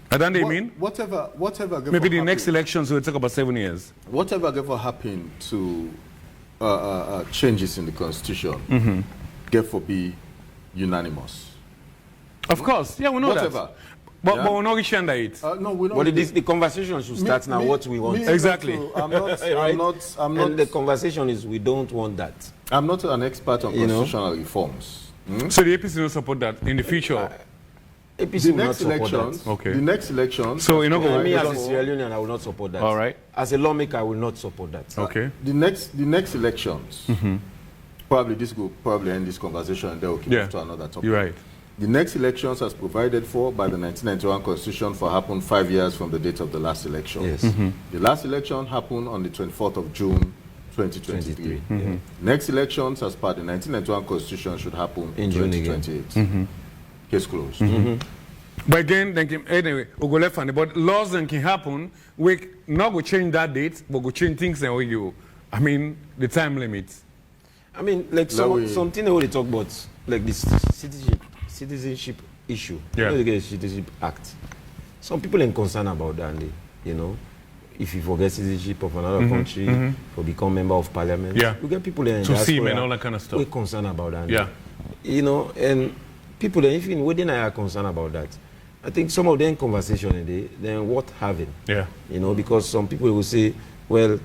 Adande, mean? Whatever maybe the next elections we'll talk about 7 years. Whatever ever happened to changes in the constitution, therefore be unanimous. Of course, yeah, we know whatever. That. But we're not reaching it. No, we're not. But the conversation should start now. What we want. Exactly. I'm not. And the conversation is we don't want that. I'm not an expert on constitutional reforms. So the APC will support that in the future? APC The will not next support elections, that. Okay. the next election. So, Me as a Sierra Leonean, I will not support that. All right. As a lawmaker, I will not support that. Okay. The next elections, probably this will probably end this conversation and then we'll keep it to another topic. You're right. The next elections, as provided for by the 1991 Constitution, for happen 5 years from the date of the last election. Yes. The last election happened on the 24th of June, 2023. Next elections, as per the 1991 Constitution, should happen in 2028. Case closed. But again, anyway, we go left and but laws then can happen. We not go change that date, but go change things and you. I mean, the time limits. I mean, like something they talk about, like this citizenship issue. Yeah. You know, the Citizenship Act. Some people are concerned about that, you know. If you forget citizenship of another country, for become member of parliament, you get people in to see and all that kind of stuff. We're concerned about that. Yeah. You know, and people that even within are concerned about that. I think some of them conversation then worth having. Yeah. You know, because some people will say, well,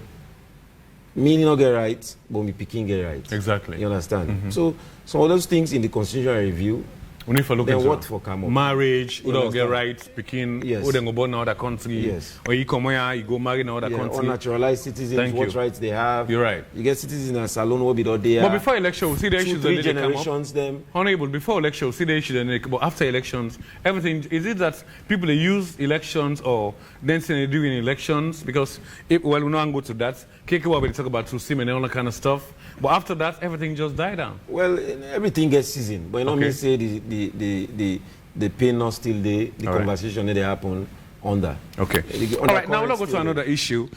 me not get right, but me picking get right. Exactly. You understand? So some of those things in the constitutional review, we need to look then into what for come up? marriage, who don't get right, speaking, who don't go born in another country, Yes. or you come here, you go marry in another country. Unnaturalized citizens, what rights they have. You're right. You get citizens in a salon, what be there. But before election, we see the issues that they come up. generations them. Honorable, before election, we see the issues that they come up. But after elections, everything, is it that people they use elections or then say they do in elections? Because, well, we don't go to that. Keke we talk about Tusim and all that kind of stuff. But after that, everything just died down. Well, everything gets seasoned. But you know me say the pain not still there, the conversation that happen under. Okay. All right, now we'll go to another issue.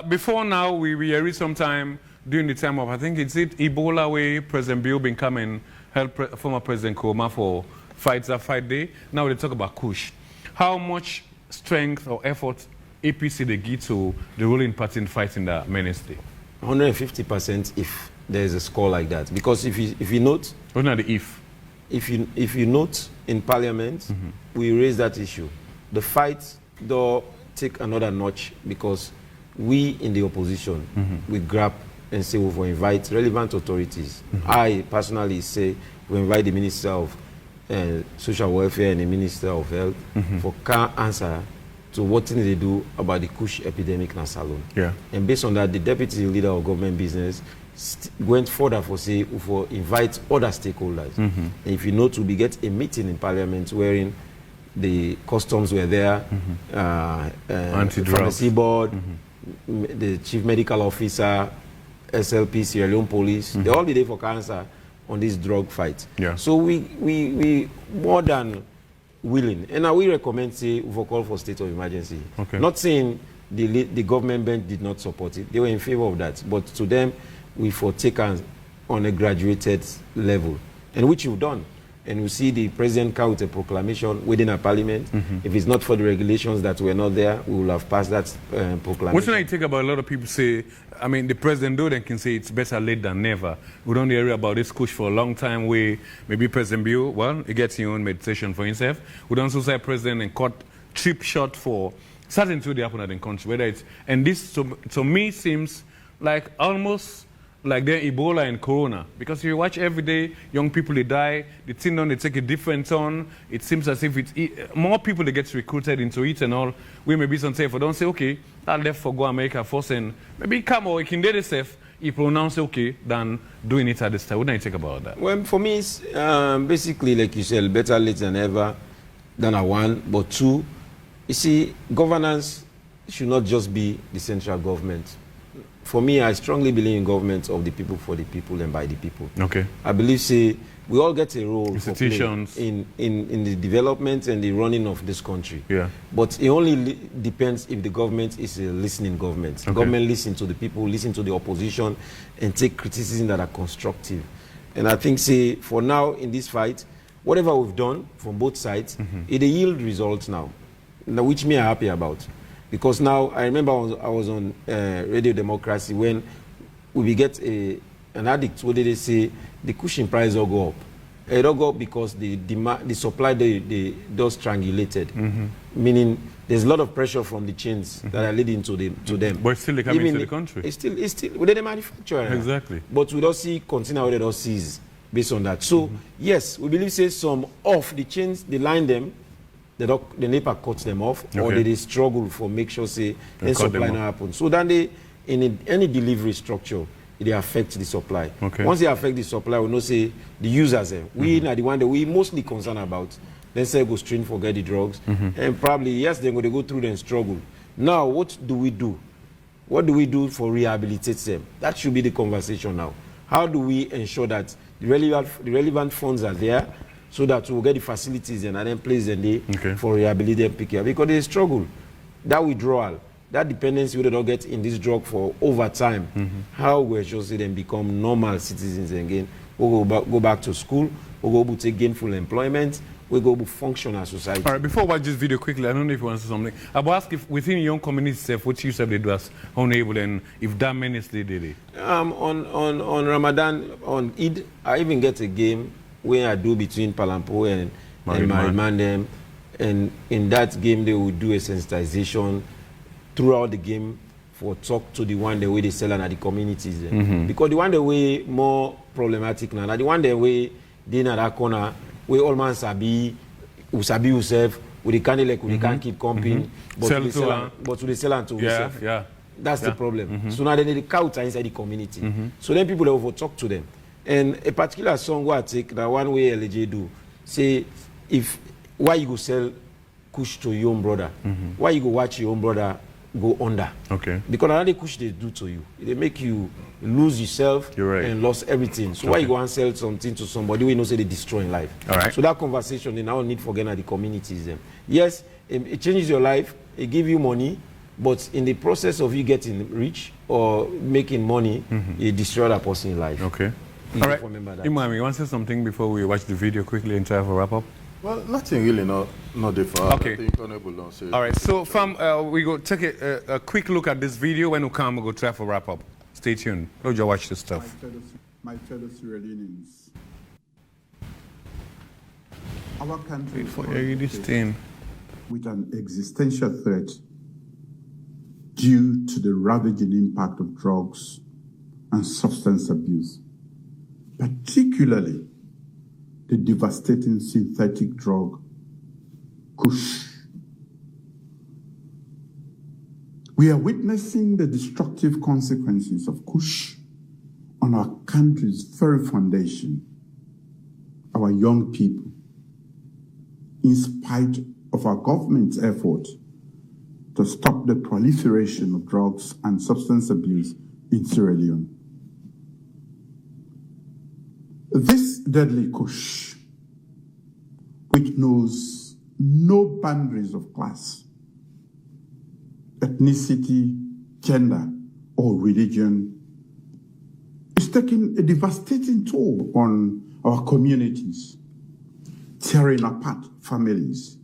Before now, we read sometime during the time of, I think it's Ebola where President Bill been coming, help former President Koma for fight day. Now they talk about Kush. How much strength or effort APC they give to the ruling party in fighting the ministry? 150% if there is a score like that. Because if you note... What's not the if? If you note in Parliament, we raise that issue. The fight, though, take another notch because we in the opposition, we grab and say we will invite relevant authorities. I personally say we invite the Minister of Social Welfare and the Minister of Health for can answer to what thing they do about the Kush epidemic in Salon. Yeah. And based on that, the Deputy Leader of Government Business went further for invite other stakeholders. And if you note, we get a meeting in Parliament wherein the customs were there, pharmacy board, the chief medical officer, SLP, Sierra Leone police, they all be there for cancer on this drug fight. Yeah. So we more than willing, and now we recommend say we call for state of emergency. Okay. Not saying the government bench did not support it; they were in favor of that. But to them, we for take on a graduated level, and which you've done. And you see the president come with a proclamation within a parliament. If it's not for the regulations that were not there, we will have passed that proclamation. What's I think about a lot of people say, I mean, the president though, they can say it's better late than never. We don't hear about this Kush for a long time where maybe President Bill, well, he gets his own meditation for himself. We don't also say president and cut cheap shot for certain things that happen in the country. Whether it's, and this to me seems like almost like they're Ebola and Corona. Because if you watch every day, young people, they die, the thing on, they take a different turn. It seems as if it's more people that get recruited into it and all. We may be some say, if we don't say, okay, that left for go America first and maybe come or it can do it safe, you pronounce okay than doing it at this time. What do you think about that? Well, for me, it's basically, like you said, better late than ever than a one. But two, you see, governance should not just be the central government. For me, I strongly believe in government of the people, for the people, and by the people. Okay. I believe, say, we all get a role institutions in the development and the running of this country. Yeah. But it only depends if the government is a listening government. Okay. Government listen to the people, listen to the opposition, and take criticism that are constructive. And I think, say, for now in this fight, whatever we've done from both sides, it yield results now, which me are happy about. Because now, I remember I was on Radio Democracy when we get an addict, what did they say? The cushion price will go up. It will go up because the supply they just strangulated. Meaning there's a lot of pressure from the chains that are leading to them. But still they come into the country. It's still within the manufacturer. Exactly. But we don't see container they don't seize based on that. So yes, we believe say some off the chains, they line them, the NEPA cuts them off, or they struggle for make sure say the supply not happen. So then they in any delivery structure, they affect the supply. Once they affect the supply, we know say the users we are the one that we mostly concerned about. Then say go straight for get the drugs. And probably, yes, they're going to go through and struggle. Now, what do we do? What do we do for rehabilitate them? That should be the conversation now. How do we ensure that the relevant funds are there so that we'll get the facilities and then place them there for rehabilitation picking? Because they struggle. That withdrawal, that dependency we don't get in this drug for over time, how we should see them become normal citizens again. We'll go back to school, we'll go take gainful employment, we go to function as society. All right, before I watch this video quickly, I don't know if you want to say something. I will ask if within your own community itself, what you said they do as honorable and if that menace they did it. On Ramadan, on Eid, I even get a game where I do between Palampo and Marimandem. And in that game, they will do a sensitization throughout the game for talk to the one the way they sell at the communities. Because the one the way more problematic now, the one the way they in that corner, we all man sabi yourself, we can't keep comping, but we sell to yourself. That's the problem. So now they need the couch inside the community. So then people over talk to them. And a particular song where I take that one way LJ do, say why you go sell Kush to your own brother? Why you go watch your own brother go under? Because another Kush they do to you. They make you lose yourself and lose everything. So why you go and sell something to somebody we know say they destroying life? So that conversation they now need for getting at the communities. Yes, it changes your life, it gives you money, but in the process of you getting rich or making money, it destroy that person's life. All right, Imran, you want to say something before we watch the video quickly and try to wrap up? Well, nothing really, not different. Okay. All right, so fam, we go take a quick look at this video. When we come, we go try for wrap up. Stay tuned. Don't you watch this stuff. My fellow Sierra Leoneans, our country is with an existential threat due to the ravaging impact of drugs and substance abuse, particularly the devastating synthetic drug, Kush. We are witnessing the destructive consequences of Kush on our country's very foundation, our young people, in spite of our government's effort to stop the proliferation of drugs and substance abuse in Sierra Leone. This deadly Kush, which knows no boundaries of class, ethnicity, gender, or religion, is taking a devastating toll on our communities, tearing apart families,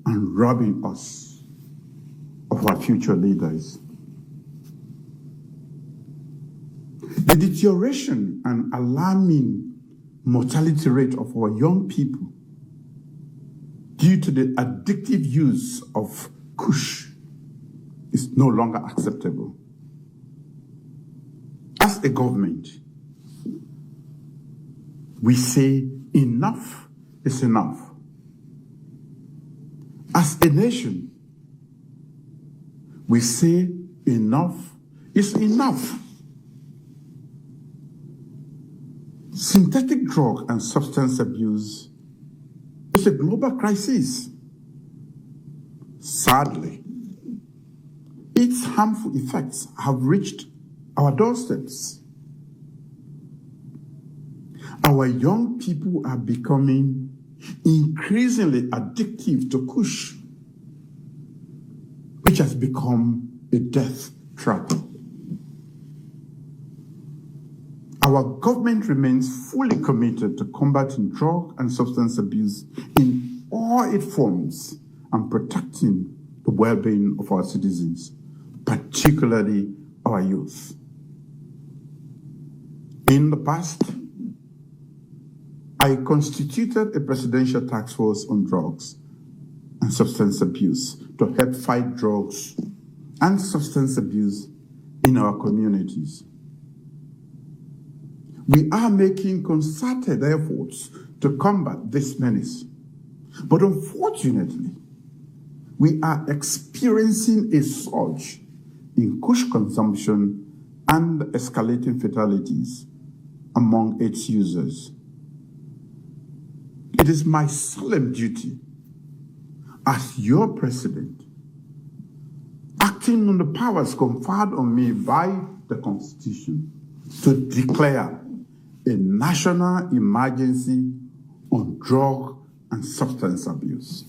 and robbing us of our future leaders. The deterioration and alarming mortality rate of our young people due to the addictive use of Kush is no longer acceptable. As a government, we say enough is enough. As a nation, we say enough is enough. Synthetic drug and substance abuse is a global crisis. Sadly, its harmful effects have reached our doorsteps. Our young people are becoming increasingly addictive to Kush, which has become a death trap. Our government remains fully committed to combating drug and substance abuse in all its forms and protecting the well-being of our citizens, particularly our youth. In the past, I constituted a presidential task force on drugs and substance abuse to help fight drugs and substance abuse in our communities. We are making concerted efforts to combat this menace, but unfortunately, we are experiencing a surge in Kush consumption and escalating fatalities among its users. It is my solemn duty as your president, acting on the powers conferred on me by the Constitution, to declare a national emergency on drug and substance abuse.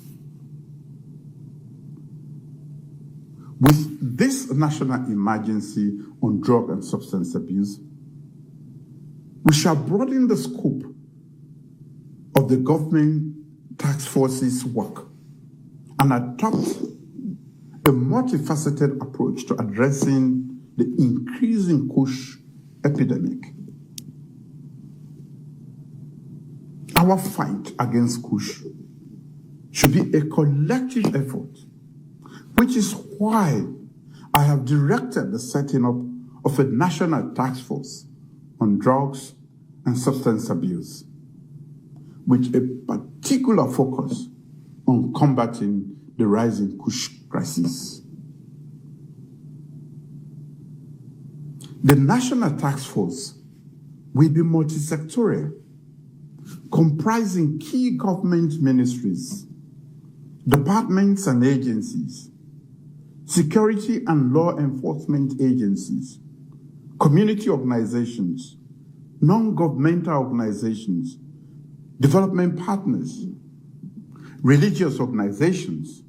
With this national emergency on drug and substance abuse, we shall broaden the scope of the government task force's work and adopt a multifaceted approach to addressing the increasing Kush epidemic. Our fight against Kush should be a collective effort, which is why I have directed the setting up of a national task force on drugs and substance abuse, with a particular focus on combating the rising Kush crisis. The national task force will be multisectorial, comprising key government ministries, departments and agencies, security and law enforcement agencies, community organizations, non-governmental organizations, development partners, religious organizations,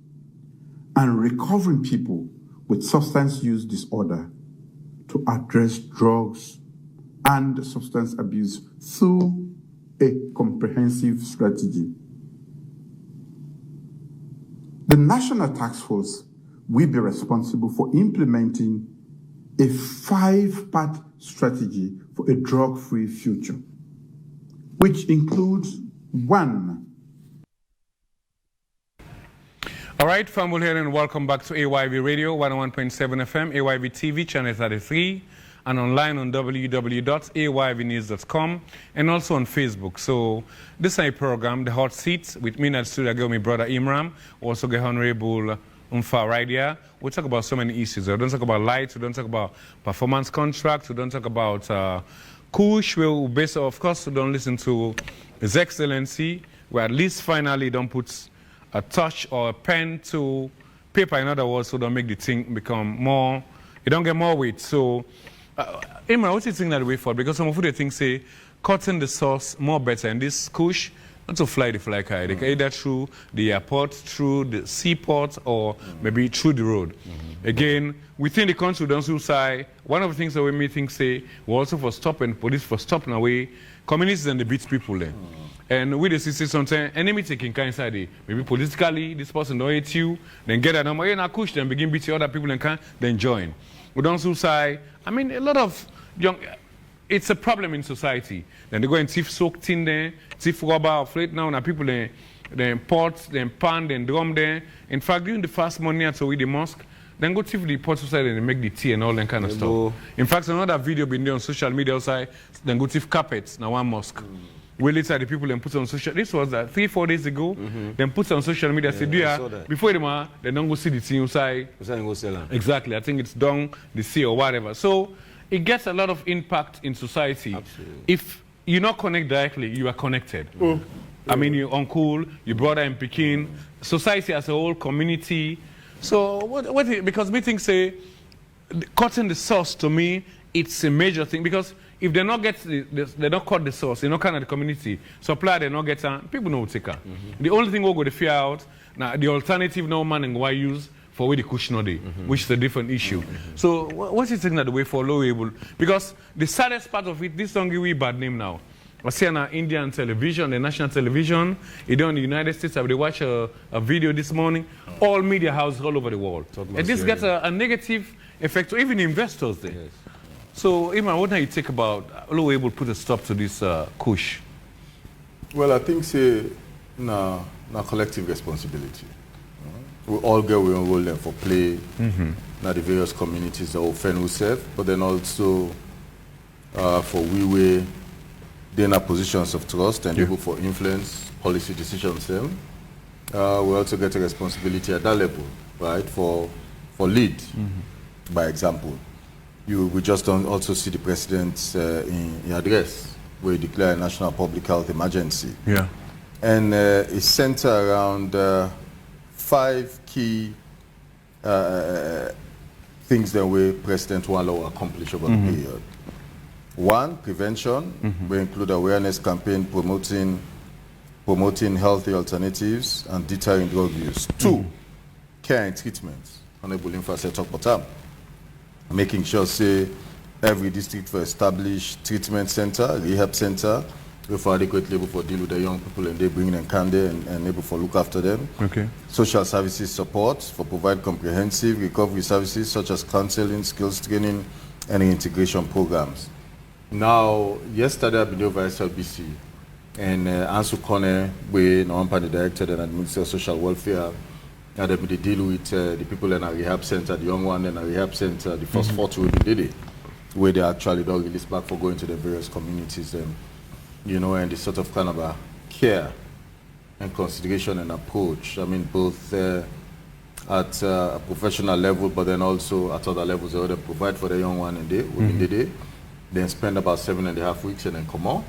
and recovering people with substance use disorder to address drugs and substance abuse through a comprehensive strategy. The National Task Force will be responsible for implementing a 5-part strategy for a drug-free future, which includes 1. All right, family here, and welcome back to AYV Radio 101.7 FM, AYV TV, channel 33, and online on www.ayvnews.com, and also on Facebook. So this is a program, The Hot Seat, with me in the studio, I got my brother Imran, also get Honorable Umfa right here. We talk about so many issues. We don't talk about lights, we don't talk about performance contracts, we don't talk about Kush. We'll basically, of course, we don't listen to His Excellency, where at least finally don't put a touch or a pen to paper, in other words, so don't make the thing become more, you don't get more weight. So, Imran, what do you think that way for? Because some of the things say, cutting the sauce more better, and this Kush, not to fly the fly kite. They can either through the airport, through the seaport, or maybe through the road. Again, within the country, don't suicide. One of the things that we may think say, we're also for stopping police for stopping away communities and the beat people there. And with the system, sometimes enemy taking kind inside it. Maybe politically, this person don't hate you, then get a number, now Kush, then begin beating other people and can then join. We don't suicide. I mean, a lot of young. It's a problem in society. Then they go and thief soaked in there, thief rubber or freight now, and people they pot, then pan, then drum there. In fact, during the fast morning at the mosque, then go thief the pot outside and make the tea and all that kind of stuff. In fact, another video been there on social media outside, then go thief carpets now one mosque. Way later the people then put on social. This was 3-4 days ago. Then put on social media. Say, before them, they don't go see the thing outside. Exactly. I think it's done the sea or whatever. So it gets a lot of impact in society. Absolutely. If you're not connected directly, you are connected. I mean, your uncle, your brother in Peking, society as a whole, community. So because me think say, cutting the sauce to me, it's a major thing because if they not get they don't cut the sauce, they not kind of the community supply, they not get people no take her. The only thing we'll go to fear out now the alternative no man and why use for where the Kush no day, which is a different issue. So what's you think that the way for low able? Because the saddest part of it, this song we bad name now. I see on Indian television, the national television, you know in the United States, I watch a video this morning, all media houses all over the world. And this gets a negative effect to even investors there. Yes. So, Imran, what do you think about how we able to put a stop to this Kush? Well, I think say na collective responsibility. we all get we enroll them for play, now the various communities that we serve, but then also for we they're in positions of trust and able for influence policy decisions them. We also get a responsibility at that level, right, for lead, by example. We just don't also see the president in address where he declared a national public health emergency. Yeah. And it's centered around 5 key things that we President will accomplish over the period. 1, prevention. We include awareness campaign promoting healthy alternatives and deterring drug use. 2, care and treatment. Honorable Infa said talk about that. Making sure say every district for established treatment center, rehab center, for adequately able for deal with the young people and they bring them candy and able for look after them. Okay. Social services support for provide comprehensive recovery services such as counseling, skills training, and integration programs. Now, yesterday I've been over SLBC and Ansu Kone, we the director and Minister of Social Welfare, and they deal with the people in a rehab center, the young one in a rehab center, the first 4 we did it, where they actually don't release back for going to the various communities. You know, and the sort of kind of a care and consideration and approach. I mean, both at a professional level, but then also at other levels, they provide for the young one within the day. Then spend about 7.5 weeks and then come on.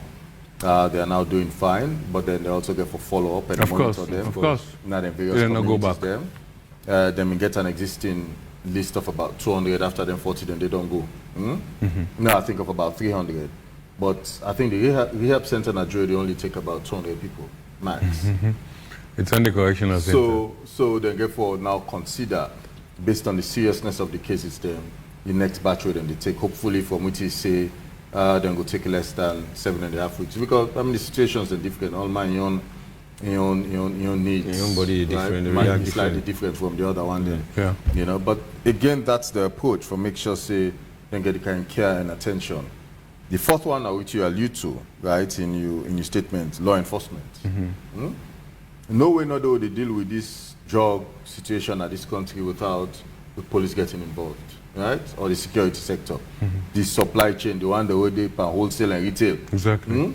They are now doing fine, but then they also get for follow-up and monitor them. Of course. Not in various communities go back. Then we get an existing list of about 200. After them 40, then they don't go. Now I think of about 300. But I think the rehab center in Nigeria, they only take about 200 people, max. It's under correctional center. So then therefore now consider, based on the seriousness of the cases then, the next batch rate they take, hopefully from which you say, then go take less than 7.5 weeks. Because I mean the situations are different. All my own needs. Your own body is different. Right? Might be slightly different from the other one then. Yeah. You know, but again, that's the approach for make sure say then get the kind of care and attention. The 4th one, which you allude to, right, in your statement, law enforcement. No way, no way they deal with this drug situation at this country without the police getting involved, right, or the security sector. The supply chain, the one the way they pan wholesale and retail. Exactly.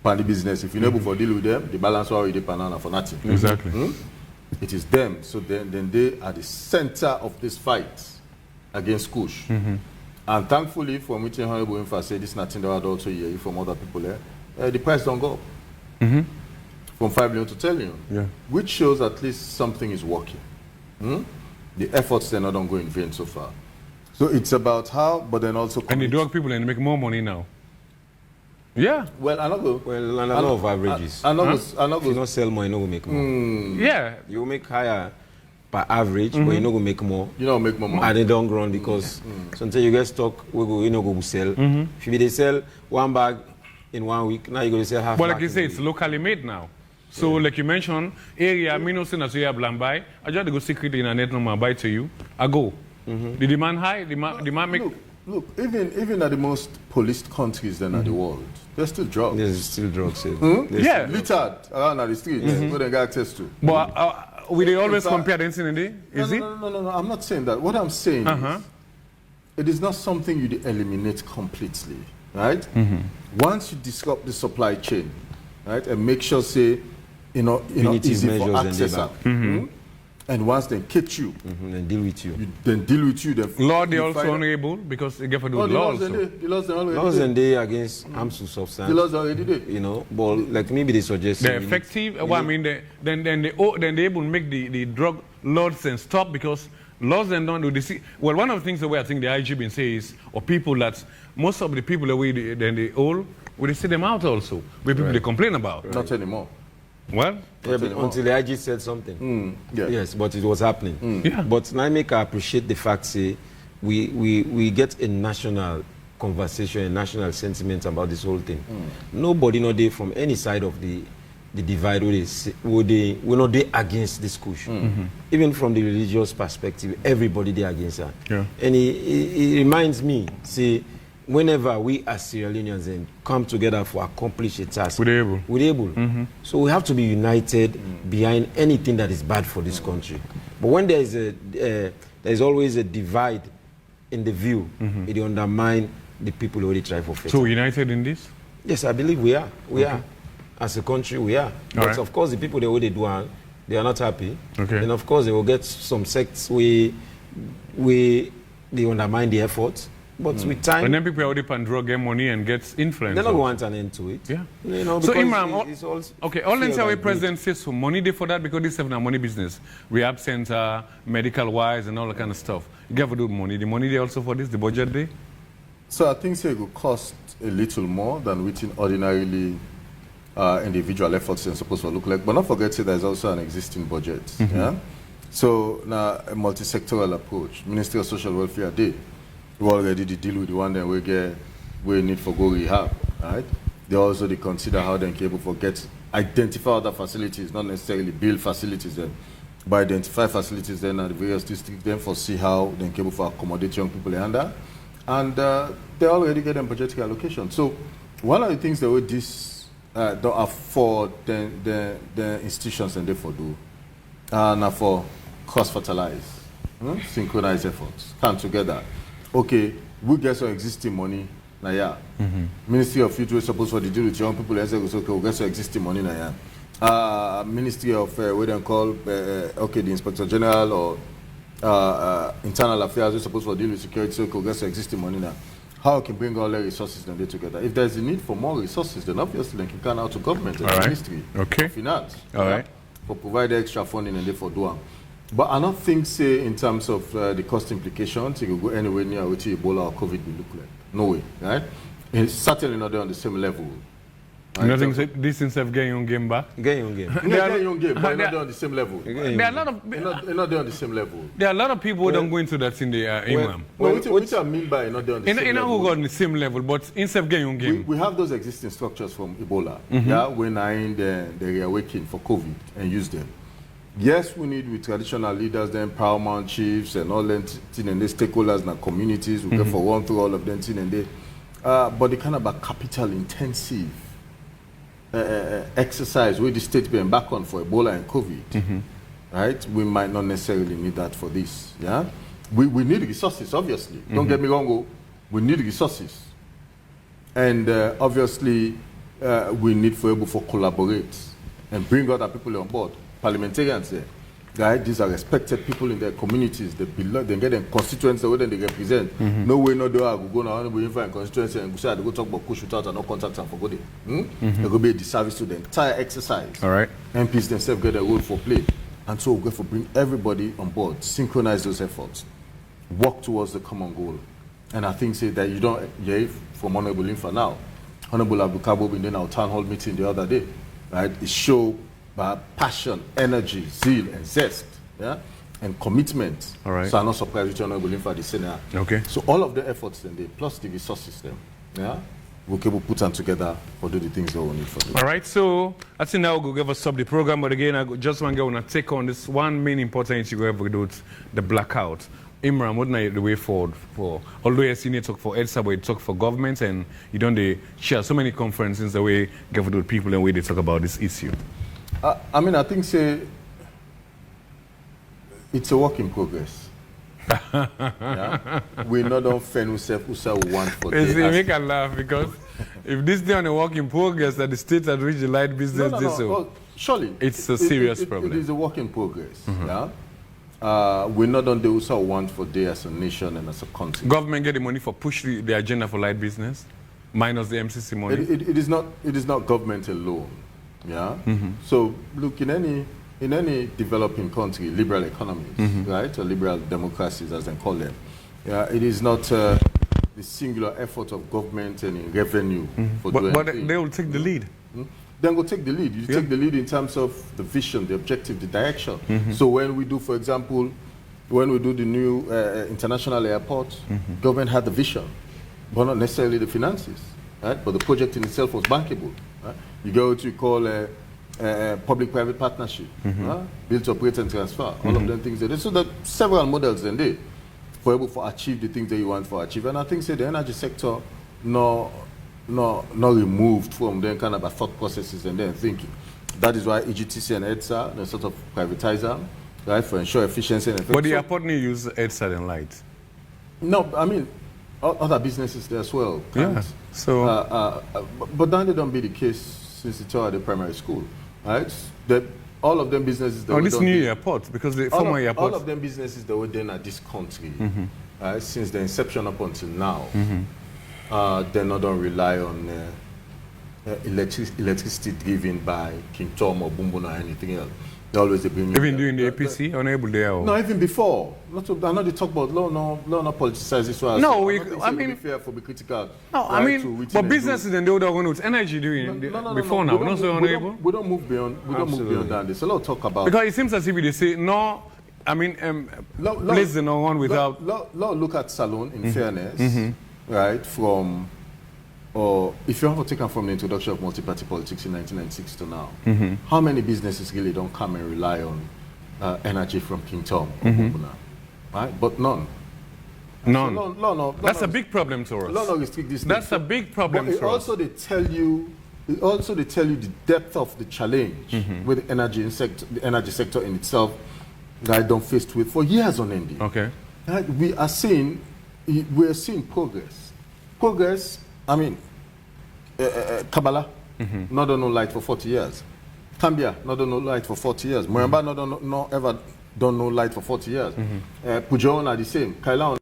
Pan the business. If you're able to deal with them, the balance will already pan for nothing. Exactly. It is them. So then they are the center of this fight against Kush. And thankfully, from which Honorable Infa said, this is nothing that I also hear from other people there, the price don't go up. From 5 million to 10 million, which shows at least something is working. The efforts they're not going to go in vain so far. So it's about how, but then also... And the drug people, and make more money now. Yeah. Well, I know. Well, and a lot of averages. I know. If you don't sell more, you don't make more. Yeah. You make higher per average, but you're not going to make more. You don't make more money. And they don't run because sometimes you get stuck, you know, go sell. If they sell 1 bag in 1 week, now you're going to sell half. But like you say, it's locally made now. So like you mentioned, area, I mean, no sense you have buy. I just go secretly in a net number buy to you. I go. The demand high, demand make... Look, even at the most policed countries in the world, there's still drugs. There's still drugs. Yeah. Littered around the streets, where they got access to. But will they always compare the incident? Is it? No, I'm not saying that. What I'm saying is, it is not something you eliminate completely, right? Once you disrupt the supply chain, right, and make sure, say, easy for access. And once they catch you, then deal with you. Then deal with you. Then law, they also unable because they get for the law also. Laws and they against harmful substance. The laws already did. You know, but like maybe they suggest they're effective. Well, I mean, then they able to make the drug laws and stop because laws and don't do this. Well, one of the things the way I think the IG been saying is, or people that most of the people that they all, we see them out also. Where people they complain about. Not anymore. Well, yeah, but until the IG said something. Yes, but it was happening. Yeah. But now I appreciate the fact, say, we get a national conversation, a national sentiment about this whole thing. Nobody know they from any side of the divide we're not there against this Kush. Even from the religious perspective, everybody there against her. Yeah. And it reminds me, say, whenever we as Sierra Leoneans come together for accomplish a task, we're able. Mm-hmm. So we have to be united behind anything that is bad for this country. But when there is always a divide in the view, it undermines the people who already try for faith. So united in this? Yes, I believe we are. We are. As a country, we are. But of course, the people the way they do, they are not happy. Okay. And of course, they will get some sects where they undermine the efforts. But with time... And then people are already pan drug, get money and get influence. They don't want an end to it. Yeah. You know, so Imran, all the way president says for money there for that because this is a money business. Rehab center, medical wise and all that kind of stuff. You have to do money. The money there also for this, the budget day? So I think it will cost a little more than within ordinarily individual efforts are supposed to look like. But not forget there's also an existing budget. Yeah. So now a multi-sectoral approach. Ministry of Social Welfare Day. We already deal with the one that we need for go rehab, right? They consider how they can able for identify other facilities, not necessarily build facilities then, but identify facilities then at the various districts, then for see how they can able for accommodate young people under, and they already get them budgetary allocation. So one of the things that we don't afford the institutions and therefore do, now for cross-fertilize, synchronize efforts, come together. Okay, we get some existing money now. Ministry of Youth is supposed to deal with young people. Okay, we get some existing money now. Ministry of what they call the Inspector General or Internal Affairs is supposed to deal with security. So we get some existing money now. How can bring all the resources then together? If there's a need for more resources, then obviously they can come out to government and Ministry of Finance. For provide extra funding and therefore do them. But I don't think, say, in terms of the cost implications, it will go anywhere near what Ebola or COVID will look like. No way, right? It's certainly not on the same level. Right? You don't think this things have getting on game back? Getting on game. Getting on game, but not on the same level. There are a lot of... Not on the same level. There are a lot of people who don't go into that in the Imam. What I mean by not on the same level? Not go on the same level, but instead of getting on game. We have those existing structures from Ebola, when I in the reawakening for COVID and use them. Yes, we need with traditional leaders, then paramount chiefs and all that thing and the stakeholders and the communities. We get for one through all of them thing and they. But the kind of a capital intensive exercise where the state being back on for Ebola and COVID, right? We might not necessarily need that for this. Yeah, we need resources, obviously. Don't get me wrong. We need resources, and obviously we need for able to collaborate and bring other people on board. Parliamentarians there, right? These are respected people in their communities. They belong, they get them constituents the way they represent. No way, no do I go now. We invite constituency and go go talk about Kush without and no contact and forget it. It will be a disservice to the entire exercise. All right. MPs themselves get a role for play, and so we go for bring everybody on board, synchronize those efforts, work towards the common goal. And I think say that you don't from Honorable Infa now, Honorable Abu Kabo in our town hall meeting the other day, right? It showed passion, energy, zeal, and zest, and commitment. All right. So I'm not surprised with Honorable Infa the Senate. Okay. So all of the efforts then, plus the resources then, we'll be able to put them together for do the things that we need for them. All right. So I think now we'll give us up the program, but again, I just want to take on this one main important issue we have to do with the blackout. Imran, what is the way forward for? Although you seen you talk for EDSA, but you talk for government, and you don't share so many conferences the way you get to do with people and the way they talk about this issue. I mean, I think say it's a work in progress. We not don't fend ourselves want for this. Make a laugh because if this day on a work in progress that the state had reached the light business no. Surely it's a serious problem. It is a work in progress. We not don't do ourselves want for day as a nation and as a country. Government get the money for push the agenda for light business, minus the MCC money. It is not government alone. So look, in any developing country, liberal economies, right, or liberal democracies as they call them, it is not the singular effort of government and in revenue for doing but they will take the lead. Then go take the lead. You take the lead in terms of the vision, the objective, the direction. So when we do, for example, when we do the new international airport, government had the vision, but not necessarily the finances, right? But the project in itself was bankable. Right? You go to call a public-private partnership, build, operate, and transfer. All of them things. So there are several models in there for able to achieve the things that you want to achieve. And I think say the energy sector not removed from them kind of a thought processes and then thinking. That is why EGTC and EDSA, they sort of privatize them, right, for ensure efficiency and effectiveness. But the airport use EDSA and light. No, I mean, other businesses there as well. Yeah. So, but that don't be the case since it's all at the primary school, right? That all of them businesses. That this new airport, because the former airport. All of them businesses that were then at this country, right, since the inception up until now, they not don't rely on electricity driven by King Tom or Bumbun or anything else. They always bring even during the APC, unable there. No, even before. I know they talk about law, not politicize this one. No, I mean, be fair for be critical. No, I mean, but businesses and the other one with energy doing before now. Not so unable. We don't move beyond. We don't move beyond that. There's a lot of talk about. Because it seems as if they say no. I mean, place the no one without. Look at Salon in fairness, right? From. Or if you have to take them from the introduction of multi-party politics in 1996 to now, how many businesses really don't come and rely on energy from King Tom or Bubuna, right? But none. None. So no, that's a big problem to us. No, restrict this. That's a big problem but to us. Also, they tell you the depth of the challenge with the energy sector in itself that I don't faced with for years on end. Okay. Right? We are seeing progress. Progress. I mean, Kabbalah, not done no light for 40 years. Cambia, not done no light for 40 years. Moyamba, not ever done no light for 40 years. Pujon are the same. Kaila